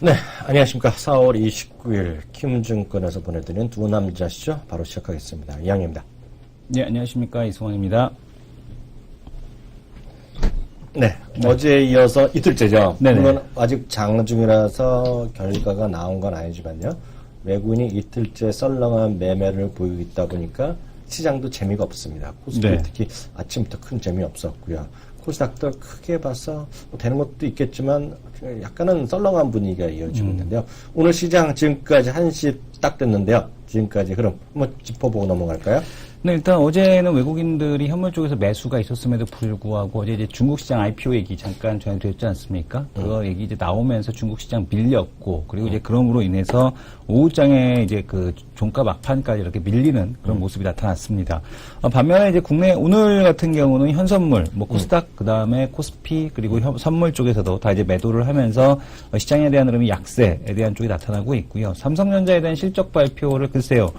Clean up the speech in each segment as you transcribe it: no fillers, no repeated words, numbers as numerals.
네, 안녕하십니까. 4월 29일 키움증권에서 보내드린 두 남자시죠. 바로 시작하겠습니다. 이양입니다. 네, 안녕하십니까. 이승원입니다. 네, 어제에 이어서 이틀째죠. 네네. 물론 아직 장중 중이라서 결과가 나온 건 아니지만요. 외국인이 이틀째 썰렁한 매매를 보이고 있다 보니까 시장도 재미가 없습니다. 코스피 네. 특히 아침부터 큰 재미 없었고요. 코스닥도 크게 봐서 뭐 되는 것도 있겠지만 약간은 썰렁한 분위기가 이어지고 있는데요. 오늘 시장 지금까지 1시 딱 됐는데요. 지금까지 흐름 한번 짚어보고 넘어갈까요? 네, 일단 어제는 외국인들이 현물 쪽에서 매수가 있었음에도 불구하고 어제 이제 중국 시장 IPO 얘기 잠깐 전해드렸지 않습니까? 그거 얘기 이제 나오면서 중국 시장 밀렸고, 그리고 이제 그럼으로 인해서 오후장에 이제 그 종가 막판까지 이렇게 밀리는 그런 모습이 나타났습니다. 반면에 이제 국내 오늘 같은 경우는 현선물, 뭐 코스닥, 그 다음에 코스피, 그리고 선물 쪽에서도 다 이제 매도를 하면서 시장에 대한 흐름이 약세에 대한 쪽이 나타나고 있고요. 삼성전자에 대한 실적 발표를 글쎄요.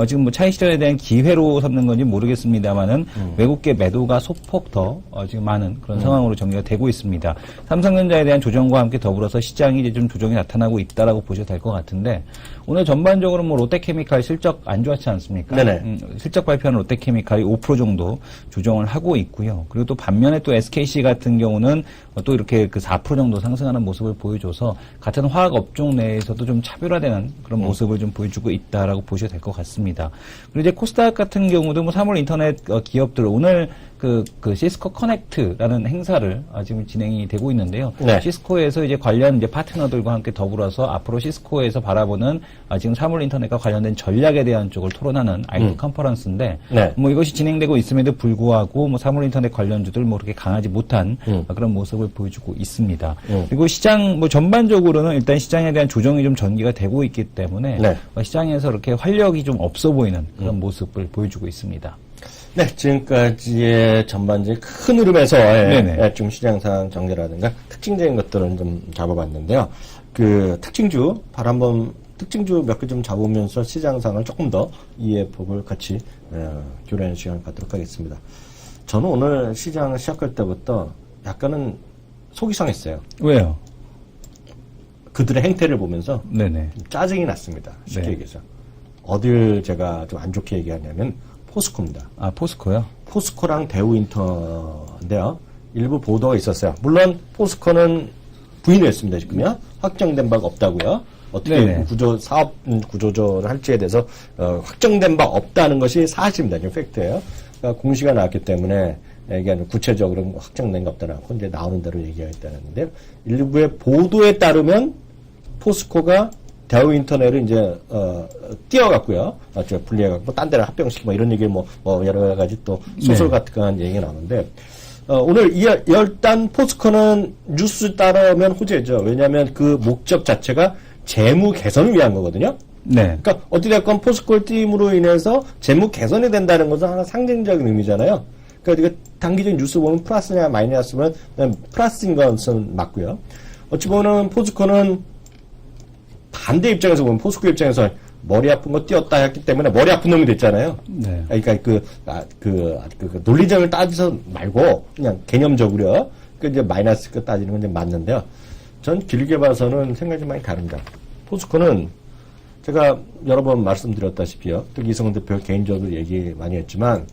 지금 뭐 차익 실현에 대한 기회로 삼는 건지 모르겠습니다만은 외국계 매도가 소폭 더 지금 많은 그런 상황으로 정리가 되고 있습니다. 삼성전자에 대한 조정과 함께 더불어서 시장이 이제 좀 조정이 나타나고 있다라고 보셔도 될 것 같은데, 오늘 전반적으로 뭐 롯데케미칼 실적 안 좋았지 않습니까? 네네. 실적 발표한 롯데케미칼이 5% 정도 조정을 하고 있고요. 그리고 또 반면에 또 SKC 같은 경우는 또 이렇게 그 4% 정도 상승하는 모습을 보여줘서 같은 화학 업종 내에서도 좀 차별화되는 그런 모습을 좀 보여주고 있다라고 보셔도 될 것 같습니다. 그리고 이제 코스닥 같은 경우도 뭐 사물 인터넷 기업들 오늘 그 시스코 커넥트라는 행사를 지금 진행이 되고 있는데요. 네. 시스코에서 이제 관련 이제 파트너들과 함께 더불어서 앞으로 시스코에서 바라보는 지금 사물 인터넷과 관련된 전략에 대한 쪽을 토론하는 IT 컨퍼런스인데, 네. 뭐 이것이 진행되고 있음에도 불구하고 뭐 사물 인터넷 관련주들 뭐 그렇게 강하지 못한 그런 모습을 보여주고 있습니다. 그리고 시장 뭐 전반적으로는 일단 시장에 대한 조정이 좀 전개가 되고 있기 때문에 네. 시장에서 이렇게 활력이 좀 없어 보이는 그런 모습을 보여주고 있습니다. 네, 지금까지의 전반적인 큰 흐름에서의 네네. 좀 시장 상황 정리라든가 특징적인 것들은 좀 잡아봤는데요. 그 특징주 몇 개 좀 잡으면서 시장 상황을 조금 더 이해법을 같이 교류하는 시간을 갖도록 하겠습니다. 저는 오늘 시장 시작할 때부터 약간은 속이 상했어요. 왜요? 그들의 행태를 보면서 네네. 짜증이 났습니다. 쉽게 네. 얘기해서. 어딜 제가 좀 안 좋게 얘기하냐면 포스코입니다. 아, 포스코요? 포스코랑 대우인터인데요. 일부 보도가 있었어요. 물론 포스코는 부인했습니다. 지금요. 확정된 바가 없다고요. 어떻게 네네. 사업 구조조를 할지에 대해서 확정된 바 없다는 것이 사실입니다. 지금 팩트예요. 그러니까 공시가 나왔기 때문에 이게 구체적으로 확정된 게 없다는 거 이제 나오는 대로 얘기하겠다는데요. 일부의 보도에 따르면 포스코가 대우인터넷을 이제 띄어갔고요. 분리해갖고 딴 데를 합병시키고 이런 얘기 뭐 여러 가지 또 소설 같은 얘기가 나오는데 오늘 일단 포스코는 뉴스 따르면 호재죠. 왜냐하면 그 목적 자체가 재무 개선을 위한 거거든요. 네. 그러니까 어찌됐건 포스코를 띄임으로 인해서 재무 개선이 된다는 것은 하나 상징적인 의미잖아요. 그러니까 이거 단기적인 뉴스 보면 플러스냐 마이너스면 플러스인 것은 맞고요. 어찌 보면 포스코는 반대 입장에서 보면 포스코 입장에서 머리 아픈 거 띄었다 했기 때문에 머리 아픈 놈이 됐잖아요. 네. 그러니까 그 논리적을 따져서 말고 그냥 개념적으로요. 그 이제 마이너스 거 따지는 건 이제 맞는데요. 전 길게 봐서는 생각이 좀 많이 다릅니다. 포스코는 제가 여러 번 말씀드렸다시피요. 또 이성훈 대표 개인적으로 얘기 많이 했지만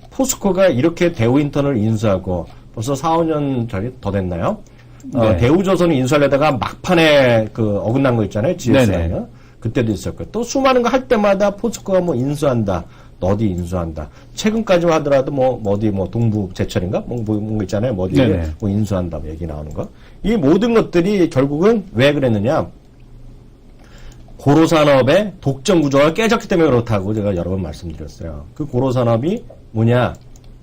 포스코가 이렇게 대우인턴을 인수하고 벌써 4, 5년 전이 더 됐나요? 네. 대우조선을 인수하려다가 막판에 그 어긋난 거 있잖아요. GS라요. 그때도 있었고 또 수많은 거 할 때마다 포스코가 뭐 인수한다. 어디 인수한다. 최근까지만 하더라도 어디 동부제철인가? 뭐 있잖아요. 어디 뭐 인수한다. 뭐 얘기 나오는 거. 이 모든 것들이 결국은 왜 그랬느냐. 고로산업의 독점 구조가 깨졌기 때문에 그렇다고 제가 여러 번 말씀드렸어요. 그 고로산업이 뭐냐.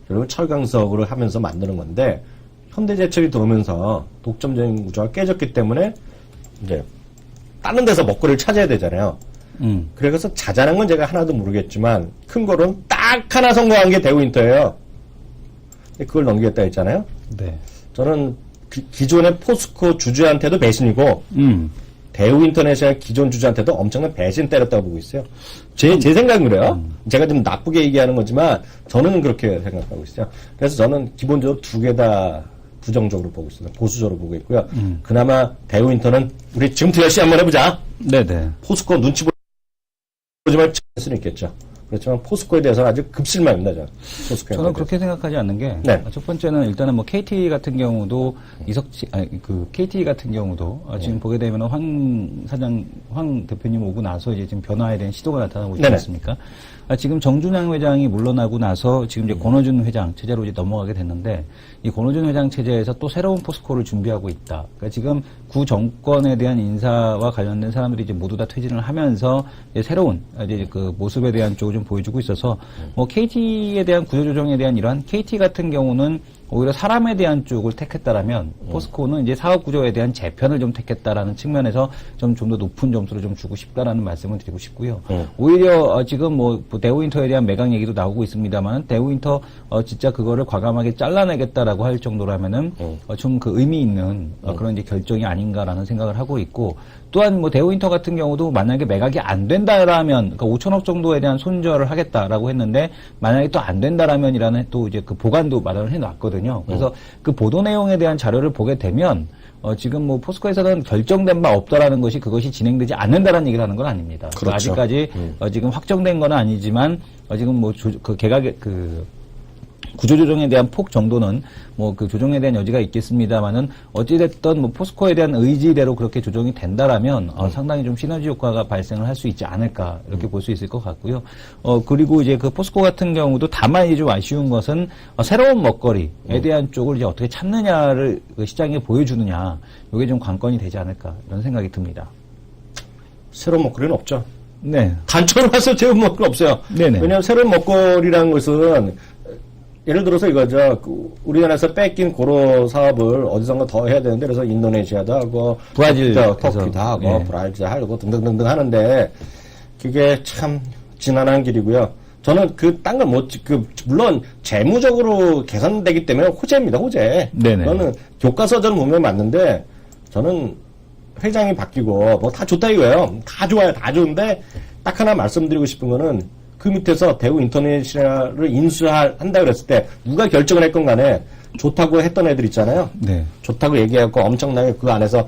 결국 철강석으로 하면서 만드는 건데 현대제철이 들어오면서 독점적인 구조가 깨졌기 때문에 이제 다른 데서 먹거리를 찾아야 되잖아요. 그래서 자잘한 건 제가 하나도 모르겠지만 큰 거는 딱 하나 성공한 게 대우인터예요. 그걸 넘기겠다 했잖아요. 네. 저는 기존의 포스코 주주한테도 배신이고 대우인터넷의 기존 주주한테도 엄청난 배신 때렸다고 보고 있어요. 제 생각은 그래요. 제가 좀 나쁘게 얘기하는 거지만 저는 그렇게 생각하고 있어요. 그래서 저는 기본적으로 두 개 다 부정적으로 보고 있습니다. 보수적으로 보고 있고요. 그나마 대우인터는 우리 지금부터 열심히 한번 해보자. 네네. 포스코 눈치 보지만 할 수는 있겠죠. 그렇지만 포스코에 대해서는 아주 급실망입니다. 저는 그렇게 생각하지 않는 게, 네. 첫 번째는 일단은 뭐 KT 같은 경우도 KT 같은 경우도 지금 보게 되면 황 대표님 오고 나서 이제 지금 변화에 대한 시도가 나타나고 있지 네네. 않습니까? 지금 정준영 회장이 물러나고 나서 지금 이제 권호준 회장 체제로 이제 넘어가게 됐는데, 이 권호준 회장 체제에서 또 새로운 포스코를 준비하고 있다. 그러니까 지금 구 정권에 대한 인사와 관련된 사람들이 이제 모두 다 퇴진을 하면서 이제 새로운 이제 그 모습에 대한 쪽을 좀 보여주고 있어서, 뭐 KT에 대한 구조조정에 대한 이러한 KT 같은 경우는 오히려 사람에 대한 쪽을 택했다라면 포스코는 이제 사업 구조에 대한 재편을 좀 택했다라는 측면에서 좀 더 높은 점수를 좀 주고 싶다라는 말씀을 드리고 싶고요. 오히려 지금 뭐 대우인터에 대한 매각 얘기도 나오고 있습니다만 대우인터 진짜 그거를 과감하게 잘라내겠다라고 할 정도라면은 좀 그 의미 있는 그런 이제 결정이 아닌가라는 생각을 하고 있고, 또한 뭐 대우인터 같은 경우도 만약에 매각이 안 된다라면, 그러니까 5천억 정도에 대한 손절을 하겠다라고 했는데 만약에 또 안 된다라면이라는 또 이제 그 보관도 마련을 해놨거든요. 그래서 그 보도 내용에 대한 자료를 보게 되면 지금 뭐 포스코에서는 결정된 바 없다라는 것이 그것이 진행되지 않는다라는 얘기를 하는 건 아닙니다. 그렇죠. 아직까지 지금 확정된 건 아니지만 지금 뭐 그 개각의 그 구조조정에 대한 폭 정도는 뭐 그 조정에 대한 여지가 있겠습니다만은 어찌됐든 뭐 포스코에 대한 의지대로 그렇게 조정이 된다라면 상당히 좀 시너지 효과가 발생을 할 수 있지 않을까 이렇게 볼 수 있을 것 같고요. 그리고 이제 그 포스코 같은 경우도 다만 이제 좀 아쉬운 것은 새로운 먹거리에 대한 쪽을 이제 어떻게 찾느냐를 그 시장에 보여주느냐, 이게 좀 관건이 되지 않을까 이런 생각이 듭니다. 새로운 먹거리는 없죠. 네. 단초로 와서 새로운 먹거리 없어요. 네네. 왜냐하면 새로운 먹거리라는 것은 예를 들어서 이거죠. 우리나라에서 뺏긴 고로 사업을 어디선가 더 해야 되는데, 그래서 인도네시아도 하고, 브라질에서, 터키도 하고, 예. 브라질 하고, 등등등등 하는데, 그게 참 지난한 길이고요. 저는 딴 걸 물론 재무적으로 계산되기 때문에 호재입니다, 호재. 네네. 저는 교과서적으로 보면 맞는데, 저는 회장이 바뀌고, 뭐 다 좋다 이거예요. 다 좋아요, 다 좋은데, 딱 하나 말씀드리고 싶은 거는, 그 밑에서 대우 인터내셔널을 인수한다 그랬을 때 누가 결정을 했건 간에 좋다고 했던 애들 있잖아요. 네. 좋다고 얘기하고 엄청나게 그 안에서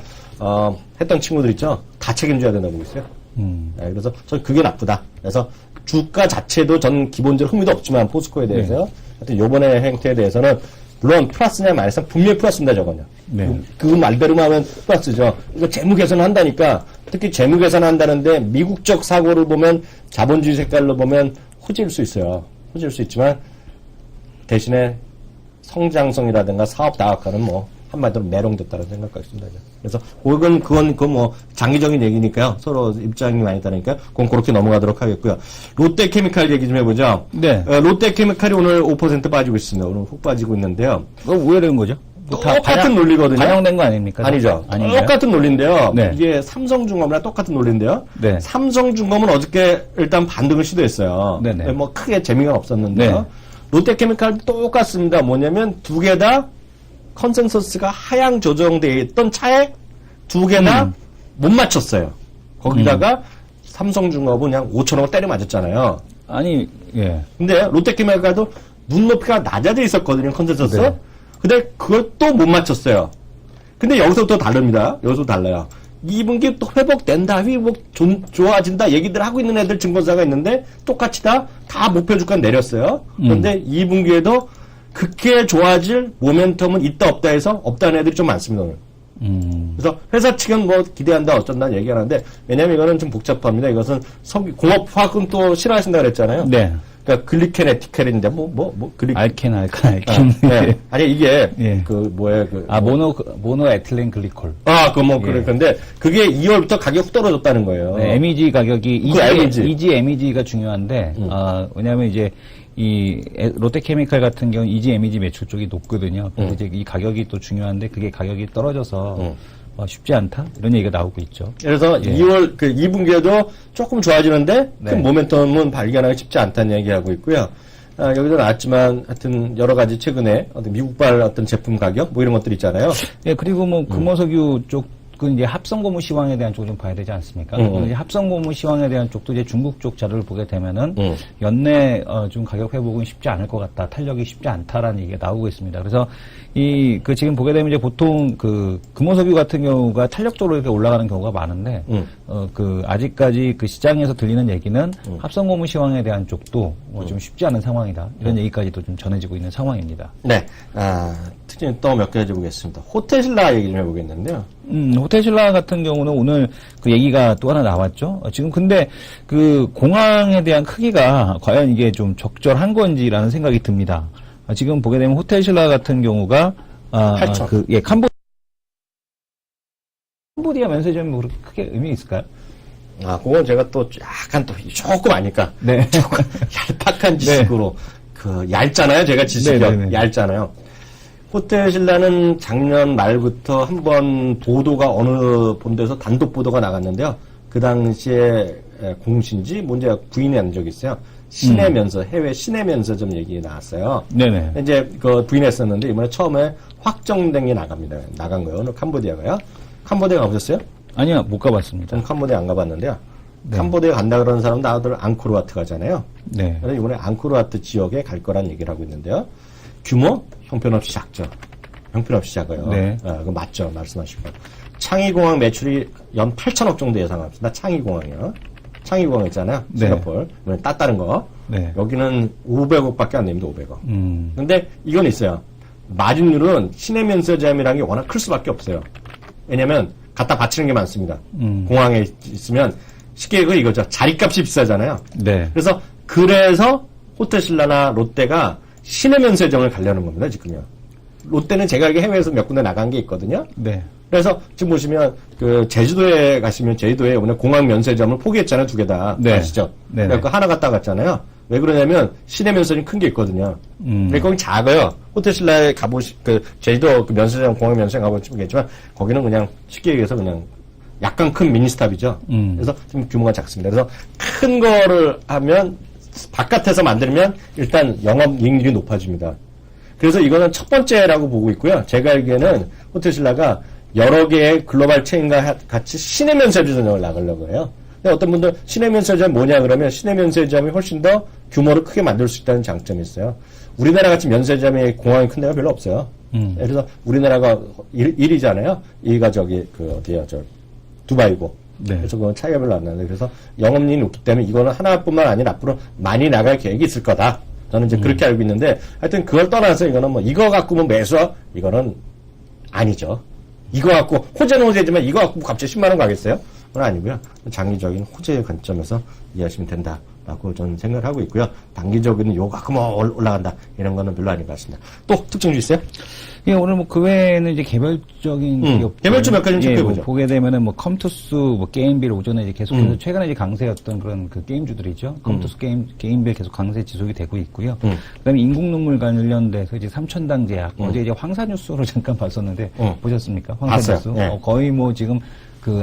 했던 친구들 있죠. 다 책임져야 된다고 보고 있어요. 네, 그래서 저는 그게 나쁘다. 그래서 주가 자체도 전 기본적으로 흥미도 없지만 포스코에 대해서 하여튼 요번에 행태에 대해서는 물론 플러스냐 말해서 분명히 플러스입니다, 저거는. 네. 그 말대로만 하면 플러스죠. 이거 재무 개선을 한다니까, 특히 재무 개선을 한다는데 미국적 사고를 보면 자본주의 색깔로 보면 호재일 수 있어요. 호재일 수 있지만 대신에 성장성이라든가 사업 다각화는 뭐 한마디로 메롱됐다는 생각가 있습니다. 그래서 그건 뭐 장기적인 얘기니까요. 서로 입장이 많이 다르니까 그건 그렇게 넘어가도록 하겠고요. 롯데케미칼 얘기 좀 해보죠. 네. 롯데케미칼이 오늘 5% 빠지고 있습니다. 오늘 훅 빠지고 있는데요. 왜 되는 거죠? 똑같은 논리거든요. 반영된 거 아닙니까? 아니죠. 아닌가요? 똑같은 논리인데요. 네. 이게 삼성중공업이랑 똑같은 논리인데요. 네. 삼성중공업은 어저께 일단 반등을 시도했어요. 네네. 뭐 크게 재미가 없었는데요. 네. 롯데케미칼도 똑같습니다. 뭐냐면 두 개 다 컨센서스가 하향 조정되어 있던 차에 두 개 다 못 맞췄어요. 거기다가 삼성중공업은 그냥 5천원 때려 맞았잖아요. 아니, 예. 근데 롯데케미칼도 눈높이가 낮아져 있었거든요, 컨센서스. 네. 근데 그것도 못 맞췄어요. 근데 여기서부터 다릅니다. 여기서 달라요. 2분기 또 회복된다, 좋아진다 얘기들 하고 있는 애들 증권사가 있는데 똑같이 다 목표 주가 내렸어요. 그런데 2분기에도 그렇게 좋아질 모멘텀은 있다 없다 해서 없다는 애들이 좀 많습니다, 오늘. 그래서 회사 측은 뭐 기대한다 어쩐다 얘기하는데, 왜냐면 이거는 좀 복잡합니다. 이것은 공업화학은 또 싫어하신다 그랬잖아요. 네. 그러니까 글리켄 에티켈인데 알켄. 네. 아니 이게 예. 모노 에틸렌 글리콜. 근데 그게 2월부터 가격 떨어졌다는 거예요. 네, MEG 가격이 EG/MEG가 중요한데 왜냐하면 이제 이 롯데케미칼 같은 경우 EG, MEG 매출 쪽이 높거든요. 그래서 이제 이 가격이 또 중요한데 그게 가격이 떨어져서 쉽지 않다 이런 얘기가 나오고 있죠. 그래서 2월 2분기에도 조금 좋아지는데 네. 그 모멘텀은 발견하기 쉽지 않다는 얘기하고 있고요. 여기도 나왔지만 하여튼 여러 가지 최근에 어떤 미국발 어떤 제품 가격 뭐 이런 것들 있잖아요. 예, 그리고 뭐 금호석유 쪽 그건 이제 합성고무 시황에 대한 쪽을 좀 봐야 되지 않습니까? 이제 합성고무 시황에 대한 쪽도 이제 중국 쪽 자료를 보게 되면은 연내 좀 가격 회복은 쉽지 않을 것 같다, 탄력이 쉽지 않다라는 얘기가 나오고 있습니다. 그래서 지금 보게 되면 이제 보통 금호석유 같은 경우가 탄력적으로 이렇게 올라가는 경우가 많은데 아직까지 그 시장에서 들리는 얘기는 합성고무 시황에 대한 쪽도 좀 쉽지 않은 상황이다, 이런 얘기까지도 좀 전해지고 있는 상황입니다. 네. 특징 또 몇 개 해보겠습니다. 호텔신라 얘기 좀 해보겠는데요. 호텔신라 같은 경우는 오늘 그 얘기가 또 하나 나왔죠. 지금 근데 그 공항에 대한 크기가 과연 이게 좀 적절한 건지라는 생각이 듭니다. 지금 보게 되면 호텔신라 같은 경우가 8천. 캄보디아 면세점이 그렇게 크게 의미 있을까요? 그건 제가 또 약간 또 조금 아니까. 네. 조금 얄팍한 지식으로. 얇잖아요. 제가 지식이 네네네. 얇잖아요. 호텔신라는 작년 말부터 한번 보도가 어느 본데서 단독 보도가 나갔는데요. 그 당시에 공신지 뭔지 부인한 적이 있어요. 시내 면세, 해외 시내 면세점 얘기 나왔어요. 네네. 이제 부인했었는데 이번에 처음에 확정된 게 나간 거예요. 캄보디아가요. 캄보디아 가보셨어요? 아니요, 못 가봤습니다. 저는 캄보디아 안 가봤는데요. 네. 캄보디아 간다 그러는 사람 다들 앙코르와트 가잖아요. 네. 그래서 이번에 앙코르와트 지역에 갈 거란 얘기를 하고 있는데요. 규모 형편없이 작죠. 형편없이 작아요. 네. 그거 맞죠. 말씀하시고. 창의공항 매출이 연 8천억 정도 예상합니다. 창의공항이요. 창의공항 있잖아요. 네. 싱가포르. 이번에 따다른 거. 네. 여기는 500억밖에 안 됩니다. 500억. 음. 근데 이건 있어요. 마진율은 시내 면세점이라는 게 워낙 클 수밖에 없어요. 왜냐면 갖다 바치는 게 많습니다. 공항에 있으면 쉽게 이거죠. 자리값이 비싸잖아요. 네. 그래서 호텔신라나 롯데가 시내 면세점을 가려는 겁니다. 지금요. 롯데는 제가 알기로 해외에서 몇 군데 나간 게 있거든요. 네. 그래서 지금 보시면 제주도에 가시면 제주도에 오늘 공항 면세점을 포기했잖아요. 2개 다. 네. 아시죠? 네네. 그러니까 하나 갔다 갔잖아요. 왜 그러냐면 시내 면세점이 큰 게 있거든요. 근데 거긴 작아요. 호텔신라에 제주도 면세점, 공항 면세점 가보시겠지만 거기는 그냥 쉽게 얘기해서 그냥 약간 큰 미니스탑이죠. 그래서 지금 규모가 작습니다. 그래서 큰 거를 하면 바깥에서 만들면 일단 영업이익률이 높아집니다. 그래서 이거는 첫 번째라고 보고 있고요. 제가 알기에는 호텔신라가 여러 개의 글로벌 체인과 같이 시내 면세점을 나가려고 해요. 근데 어떤 분들 시내 면세점 뭐냐 그러면 시내 면세점이 훨씬 더 규모를 크게 만들 수 있다는 장점이 있어요. 우리나라 같이 면세점이 공항이 큰 데가 별로 없어요. 그래서 우리나라가 1위잖아요. 2위가 어디야, 두바이고. 네. 그래서 그건 차이가 별로 안 나는데 그래서 영업이익이 높기 때문에 이거는 하나뿐만 아니라 앞으로 많이 나갈 계획이 있을 거다. 저는 이제 그렇게 알고 있는데 하여튼 그걸 떠나서 이거는 이거 갖고 매수하 이거는 아니죠. 이거 갖고 호재는 호재지만 이거 갖고 갑자기 10만 원 가겠어요? 그건 아니고요. 장기적인 호재의 관점에서 이해하시면 된다라고 저는 생각을 하고 있고요. 단기적인 요거 갖고 올라간다 이런 거는 별로 아닌 것 같습니다. 또 특징주 있어요? 예, 오늘 그 외에는 이제 개별적인 기업. 개별주 몇 가지 좀 체크해보죠. 보게 되면은 컴투스, 게임빌 오전에 이제 계속해서 최근에 이제 강세였던 그런 게임주들이죠. 컴투스 게임빌 계속 강세 지속이 되고 있고요. 그다음에 인공눈물 관련돼서 이제 삼천당 제약. 어제 이제 황사 뉴스로 잠깐 봤었는데 보셨습니까? 황사 뉴스. 네. 거의 지금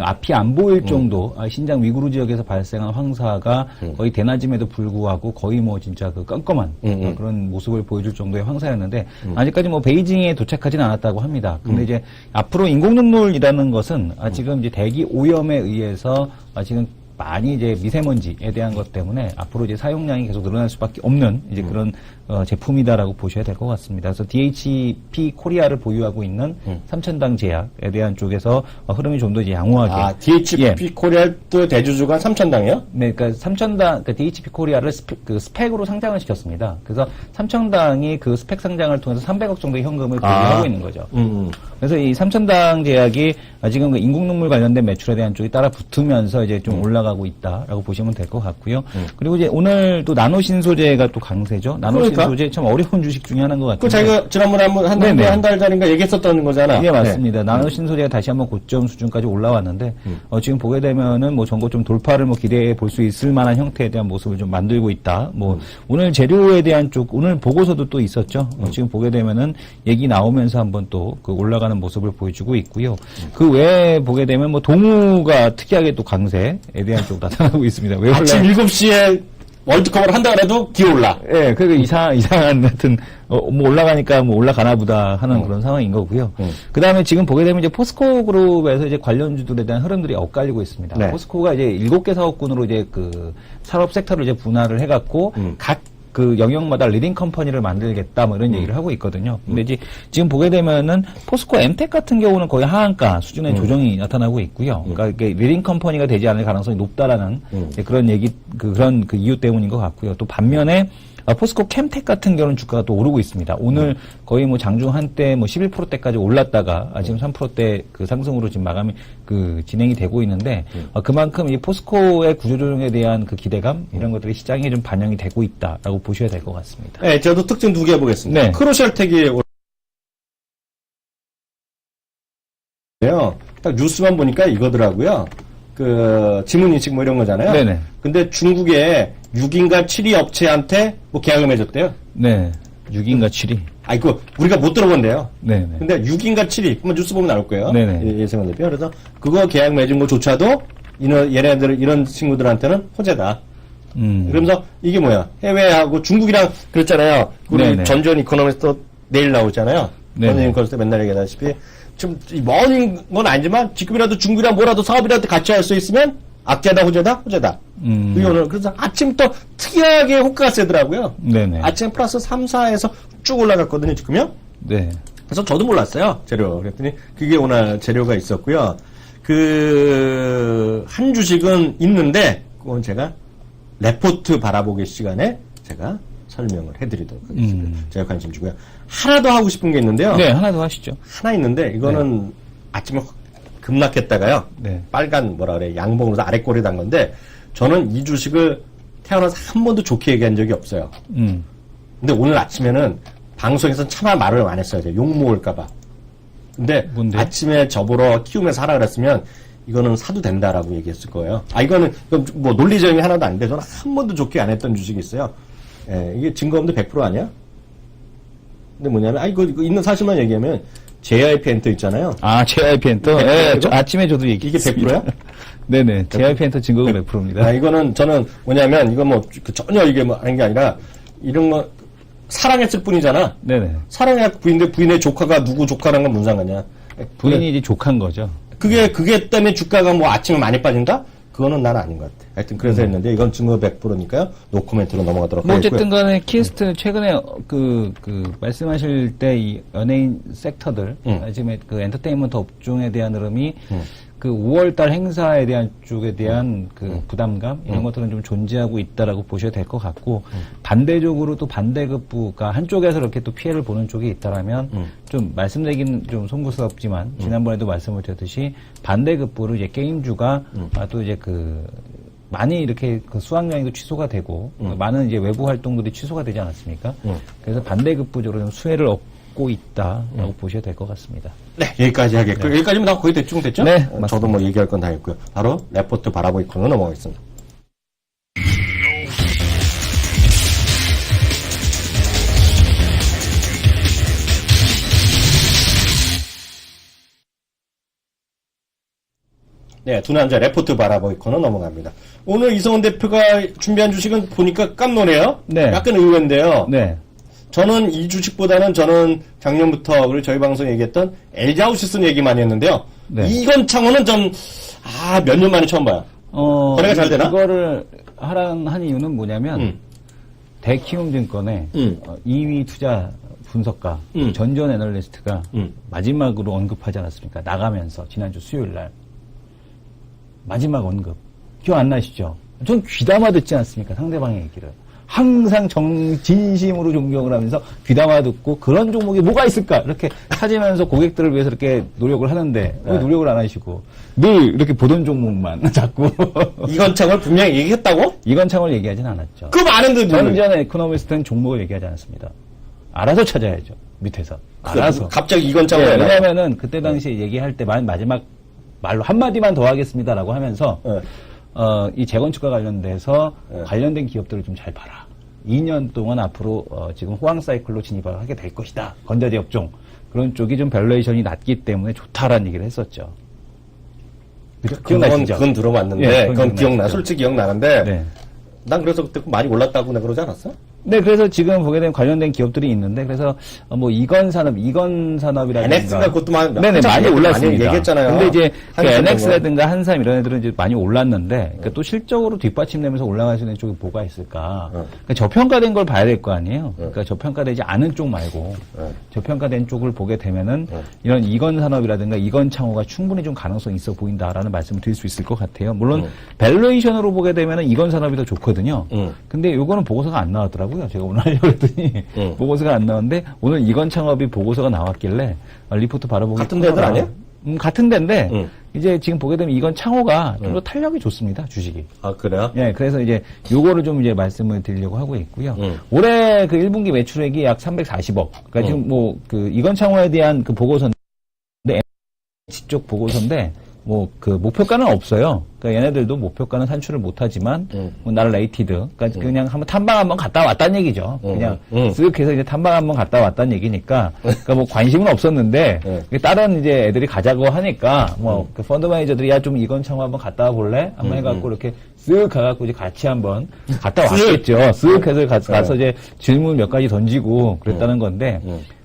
앞이 안 보일 정도, 신장 위구르 지역에서 발생한 황사가 거의 대낮임에도 불구하고 거의 진짜 깜깜한 그런 모습을 보여줄 정도의 황사였는데, 아직까지 베이징에 도착하진 않았다고 합니다. 근데 이제 앞으로 인공눈물이라는 것은 지금 이제 대기 오염에 의해서 지금 많이 이제 미세먼지에 대한 것 때문에 앞으로 이제 사용량이 계속 늘어날 수밖에 없는 이제 그런 제품이다라고 보셔야 될 것 같습니다. 그래서 DHP 코리아를 보유하고 있는 삼천당 제약에 대한 쪽에서 흐름이 좀 더 이제 양호하게. DHP 코리아 또 대주주가 삼천당이요? 네, 그러니까 DHP 코리아를 스펙으로 상장을 시켰습니다. 그래서 삼천당이 그 스펙 상장을 통해서 300억 정도의 현금을 보유하고 있는 거죠. 그래서 이 삼천당 제약이 지금 인공눈물 관련된 매출에 대한 쪽이 따라 붙으면서 이제 좀 올라가고 있다라고 보시면 될 것 같고요. 그리고 이제 오늘 또 나노신소재가 또 강세죠. 나노신소재 참 어려운 주식 중에 하나인 것 같아요. 자기가 지난번에 한 달 전인가 얘기했었던 거잖아. 예, 맞습니다. 나노신소재가 다시 한번 고점 수준까지 올라왔는데 지금 보게 되면은 전고 좀 돌파를 기대해 볼 수 있을 만한 형태에 대한 모습을 좀 만들고 있다. 오늘 재료에 대한 쪽 오늘 보고서도 또 있었죠. 지금 보게 되면은 얘기 나오면서 한번 또 올라가는 모습을 보여주고 있고요. 그 외에 보게 되면 동우가 특이하게 또 강세에 대한 쪽 나타나고 있습니다. 왜 아침 7시에 월드컵을 한다 그래도 기어올라. 예, 이상한 하여튼 뭐 올라가니까 뭐 올라가나 보다 하는 그런 상황인 거고요. 그다음에 지금 보게 되면 이제 포스코 그룹에서 이제 관련주들에 대한 흐름들이 엇갈리고 있습니다. 네. 포스코가 이제 7개 사업군으로 이제 그 산업 섹터를 이제 분할을 해갖고 각 그 영역마다 리딩 컴퍼니를 만들겠다 뭐 이런 얘기를 하고 있거든요. 근데 이제 지금 보게 되면은 포스코 엠텍 같은 경우는 거의 하한가 수준의 조정이 나타나고 있고요. 그러니까 이게 리딩 컴퍼니가 되지 않을 가능성이 높다라는 이제 그런 얘기 그런 그 이유 때문인 것 같고요. 또 반면에 포스코 캠텍 같은 경우는 주가가 또 오르고 있습니다. 오늘 거의 뭐 장중 한때 뭐 11%대까지 올랐다가 지금 3%대 그 상승으로 지금 마감이 그 진행이 되고 있는데 그만큼 이 포스코의 구조조정에 대한 그 기대감 이런 것들이 시장에 좀 반영이 되고 있다라고 보셔야 될 것 같습니다. 네, 저도 특징 2개 보겠습니다. 네. 크로셜텍이 딱 뉴스만 보니까 이거더라고요. 그 지문인식 뭐 이런 거잖아요. 네네. 근데 중국에 6인가 7위 업체한테 뭐 계약을 맺었대요. 네. 6인가 7위. 아이 그 우리가 못 들어본대요. 네네. 근데 6인가 7위 그러면 뉴스 보면 나올 거예요. 네네. 예상은 대표. 그래서 그거 계약 맺은 거조차도 얘네들 이런 친구들한테는 호재다. 그러면서 이게 뭐야? 해외하고 중국이랑 그랬잖아요. 우리 네네. 전전 이코노미스트 내일 나오잖아요. 네네. 전전 이코노미스트 맨날 얘기하다시피 좀 먼 건 아니지만 지금이라도 중국이랑 뭐라도 사업이라도 같이 할 수 있으면 악재다 호재다. 그게 오늘 그래서 아침부터 특이하게 호가가 세더라고요. 네네. 아침 플러스 3, 4에서 쭉 올라갔거든요 지금요. 네. 그래서 저도 몰랐어요 재료. 그랬더니 그게 오늘 재료가 있었고요. 그 한 주식은 있는데 그건 제가 레포트 바라보기 시간에 제가 설명을 해드리도록 하겠습니다. 제가 관심 주고요. 하나 더 하고 싶은 게 있는데요. 네, 하나 더 하시죠. 하나 있는데 이거는 아침에 확 급락했다가요. 네. 빨간 뭐라 그래 양봉으로 아래 꼬리 단 건데 저는 이 주식을 태어나서 한 번도 좋게 얘기한 적이 없어요. 근데 오늘 아침에는 방송에서 차마 말을 안 했어요. 욕 먹을까봐. 근데 뭔데? 아침에 저보러 키우면서 하라 그랬으면 이거는 사도 된다라고 얘기했을 거예요. 이건 뭐 논리적인 게 하나도 아닌데 저는 한 번도 좋게 안 했던 주식이 있어요. 예, 이게 증거 없는데 100% 아니야? 근데 뭐냐면 이거 있는 사실만 얘기하면 JYP 엔터 있잖아요. JYP 엔터? 네, 아침에 저도 얘기. 이게 100%야? 네네. JYP 엔터 증거가 100%입니다. 이거는 저는 뭐냐면 이거 뭐 전혀 이게 뭐 하는 게 아니라 이런 거 사랑했을 뿐이잖아. 네네. 사랑의 부인의 조카가 누구 조카라는 건 무슨 상관이야? 부인이 이제 족한 거죠. 그게 때문에 주가가 뭐 아침에 많이 빠진다? 그거는 난 아닌 것 같아. 하여튼 그래서 했는데 이건 증거 100%니까요. 노코멘트로 넘어가도록 뭐 하겠고요. 어쨌든 간에 키스트 최근에 말씀하실 때 이 연예인 섹터들 지금 그 엔터테인먼트 업종에 대한 흐름이 그 5월달 행사에 대한 쪽에 대한 그 부담감 이런 것들은 좀 존재하고 있다라고 보셔야 될 것 같고 반대적으로 또 반대급부가 한쪽에서 이렇게 또 피해를 보는 쪽이 있다라면 좀 말씀드리기는 좀 송구스럽지만 지난번에도 말씀을 드렸듯이 반대급부로 이제 게임주가 또 이제 많이 이렇게 그 수확량도 취소가 되고 많은 이제 외부 활동들이 취소가 되지 않았습니까? 그래서 반대급부적으로 좀 수혜를 얻고 있다라고 보셔야 될 것 같습니다. 네, 여기까지 하겠고요. 여기까지면 다 거의 대충 됐죠? 네, 맞습니다. 저도 뭐 얘기할 건 다 했고요. 바로 레포트 바라보기 코너 넘어가겠습니다. 네, 두 남자 레포트 바라보기 코너 넘어갑니다. 오늘 이성훈 대표가 준비한 주식은 보니까 깜놀해요. 네. 약간 의외인데요. 네. 저는 이 주식보다는 저는 작년부터 우리 저희 방송 얘기했던 LG하우시스 얘기 많이 했는데요. 네. 이건 창호는 좀 몇 년 만에 처음 봐요. 거래가 잘 되나? 이거를 한 이유는 뭐냐면 대키움증권의 2위 투자 분석가 전전 애널리스트가 마지막으로 언급하지 않았습니까? 나가면서 지난주 수요일 날 마지막 언급 기억 안 나시죠? 전 귀담아 듣지 않습니까? 상대방의 얘기를. 항상 진심으로 존경을 하면서 귀담아 듣고 그런 종목이 뭐가 있을까? 이렇게 찾으면서 고객들을 위해서 이렇게 노력을 하는데 왜 노력을 안 하시고 늘 이렇게 보던 종목만 자꾸 이건창을 분명히 얘기했다고? 이건창을 얘기하진 않았죠. 그 많은데 전전 에코노미스트는 종목을 얘기하지 않았습니다. 알아서 찾아야죠. 밑에서. 알아서. 갑자기 이건창을 네, 왜냐면은 그때 당시에 얘기할 때 마지막 말로 한마디만 더 하겠습니다라고 하면서 이 재건축과 관련돼서 관련된 기업들을 좀 잘 봐라. 2년 동안 앞으로 지금 호황 사이클로 진입을 하게 될 것이다. 건자재 업종. 그런 쪽이 좀 밸류에이션이 낮기 때문에 좋다라는 얘기를 했었죠. 기억나시죠? 그건 들어봤는데, 예, 그건 기억나. 솔직히 기억나는데, 네. 난 그래서 그때 많이 올랐다고 내가 그러지 않았어? 네, 그래서 지금 보게 되면 관련된 기업들이 있는데, 그래서 뭐 이건산업이라든가. NX가 그것도 네네, 많이 올랐습니다. 얘기했잖아요. 근데 이제 그 한참 NX라든가 한삼 이런 애들은 이제 많이 올랐는데, 그러니까 또 실적으로 뒷받침되면서 올라갈 수 있는 쪽이 뭐가 있을까? 그러니까 저평가된 걸 봐야 될 거 아니에요? 그러니까 저평가되지 않은 쪽 말고, 저평가된 쪽을 보게 되면은 이런 이건산업이라든가 이건창호가 충분히 좀 가능성이 있어 보인다라는 말씀을 드릴 수 있을 것 같아요. 물론, 밸류에이션으로 보게 되면은 이건산업이 더 좋거든요. 근데 요거는 보고서가 안 나왔더라고요. 제가 오늘 하려고 했더니 보고서가 안 나왔는데 오늘 이건창업이 보고서가 나왔길래 리포트 바로 보기 같은 데들 아니에요? 같은 데인데 이제 지금 보게 되면 이건창호가 좀 더 탄력이 좋습니다. 주식이. 아, 그래요? 예, 그래서 이제 요거를 좀 이제 말씀을 드리려고 하고 있고요. 올해 그 1분기 매출액이 약 340억. 그러니까 지금 뭐 그 이건창호에 대한 그 보고서인데 쪽 보고서인데 뭐 그 목표가는 없어요. 그러니까 얘네들도 목표가는 산출을 못하지만 뭐 나를 레이티드, 그러니까 그냥 한번 탐방 한번 갔다 왔다는 얘기죠. 그냥 쓱 해서 이제 탐방 한번 갔다 왔다는 얘기니까, 그러니까 뭐 관심은 없었는데 다른 이제 애들이 가자고 하니까 뭐 그 펀드 매니저들이 야 좀 이건창호 한번 갔다 와 볼래? 한번 해갖고 이렇게 쓱 가갖고 이제 같이 한번 갔다 왔겠죠. 쓱 해서 가서 이제 질문 몇 가지 던지고 그랬다는 건데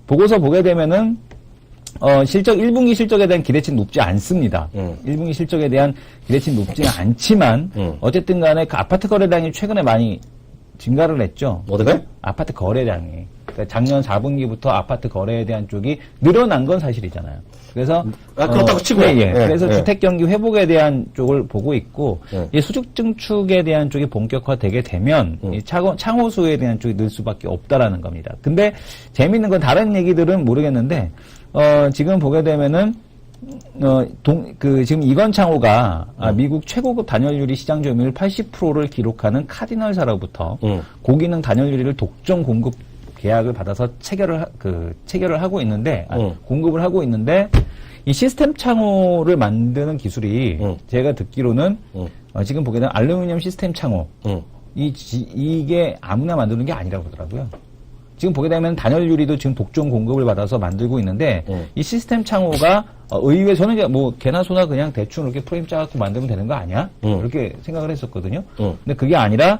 보고서 보게 되면은. 실적, 1분기 실적에 대한 기대치는 높지 않습니다. 1분기 실적에 대한 기대치는 높지는 않지만, 어쨌든 간에 그 아파트 거래량이 최근에 많이 증가를 했죠. 어디가? 아파트 거래량이. 그러니까 작년 4분기부터 아파트 거래에 대한 쪽이 늘어난 건 사실이잖아요. 그래서. 그렇다고 치고. 예, 예. 그래서 주택 경기 회복에 대한 쪽을 보고 있고, 이 수직 증축에 대한 쪽이 본격화되게 되면, 이 창호수에 대한 쪽이 늘 수밖에 없다라는 겁니다. 근데 재미있는 건 다른 얘기들은 모르겠는데, 지금 보게 되면은, 지금 이건창호가 미국 최고급 단열유리 시장 점유율 80%를 기록하는 카디널사로부터 고기능 단열유리를 독점 공급 계약을 받아서 체결을 하고 있는데, 공급을 하고 있는데, 이 시스템 창호를 만드는 기술이 제가 듣기로는 지금 보게 되면 알루미늄 시스템 창호, 이게 아무나 만드는 게 아니라고 그러더라고요. 지금 보게 되면 단열유리도 지금 독점 공급을 받아서 만들고 있는데 이 시스템 창호가 의외 저는 뭐 개나 소나 그냥 대충 이렇게 프레임 짜갖고 만들면 되는 거 아니야? 이렇게 생각을 했었거든요. 근데 그게 아니라